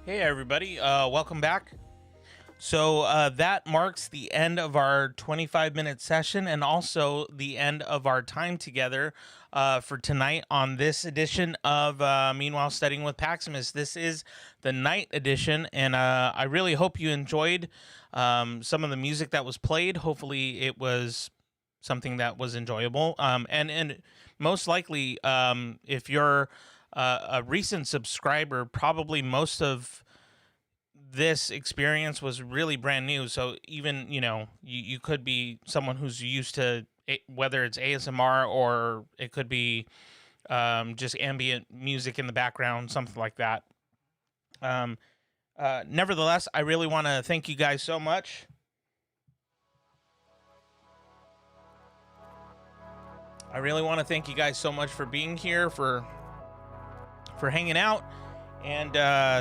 Hey everybody, welcome back. So that marks the end of our 25-minute session and also the end of our time together for tonight on this edition of Meanwhile Studying with Paximus. This is the night edition, and I really hope you enjoyed some of the music that was played. Hopefully it was something that was enjoyable. And most likely, if you're a recent subscriber, probably most of this experience was really brand new. So even, you could be someone who's used to whether it's ASMR or it could be just ambient music in the background, something like that. Nevertheless, I really want to thank you guys so much. I really want to thank you guys so much for being here, for hanging out. And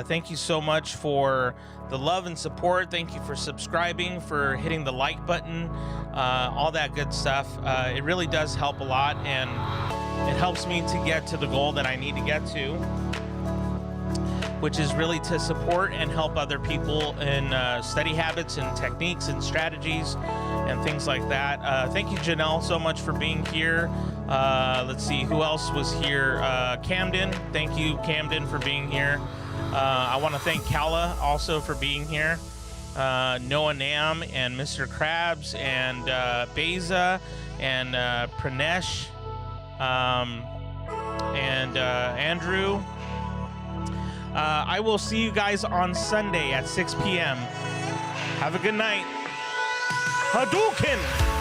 thank you so much for the love and support. Thank you for subscribing, for hitting the like button, all that good stuff. It really does help a lot, and it helps me to get to the goal that I need to get to, which is really to support and help other people in study habits and techniques and strategies and things like that. Thank you, Janelle, so much for being here. Let's see, who else was here? Camden. Thank you, Camden, for being here. I want to thank Kala also for being here. Noah Nam and Mr. Krabs and Beza and Pranesh and Andrew. I will see you guys on Sunday at 6 p.m. Have a good night. Hadouken!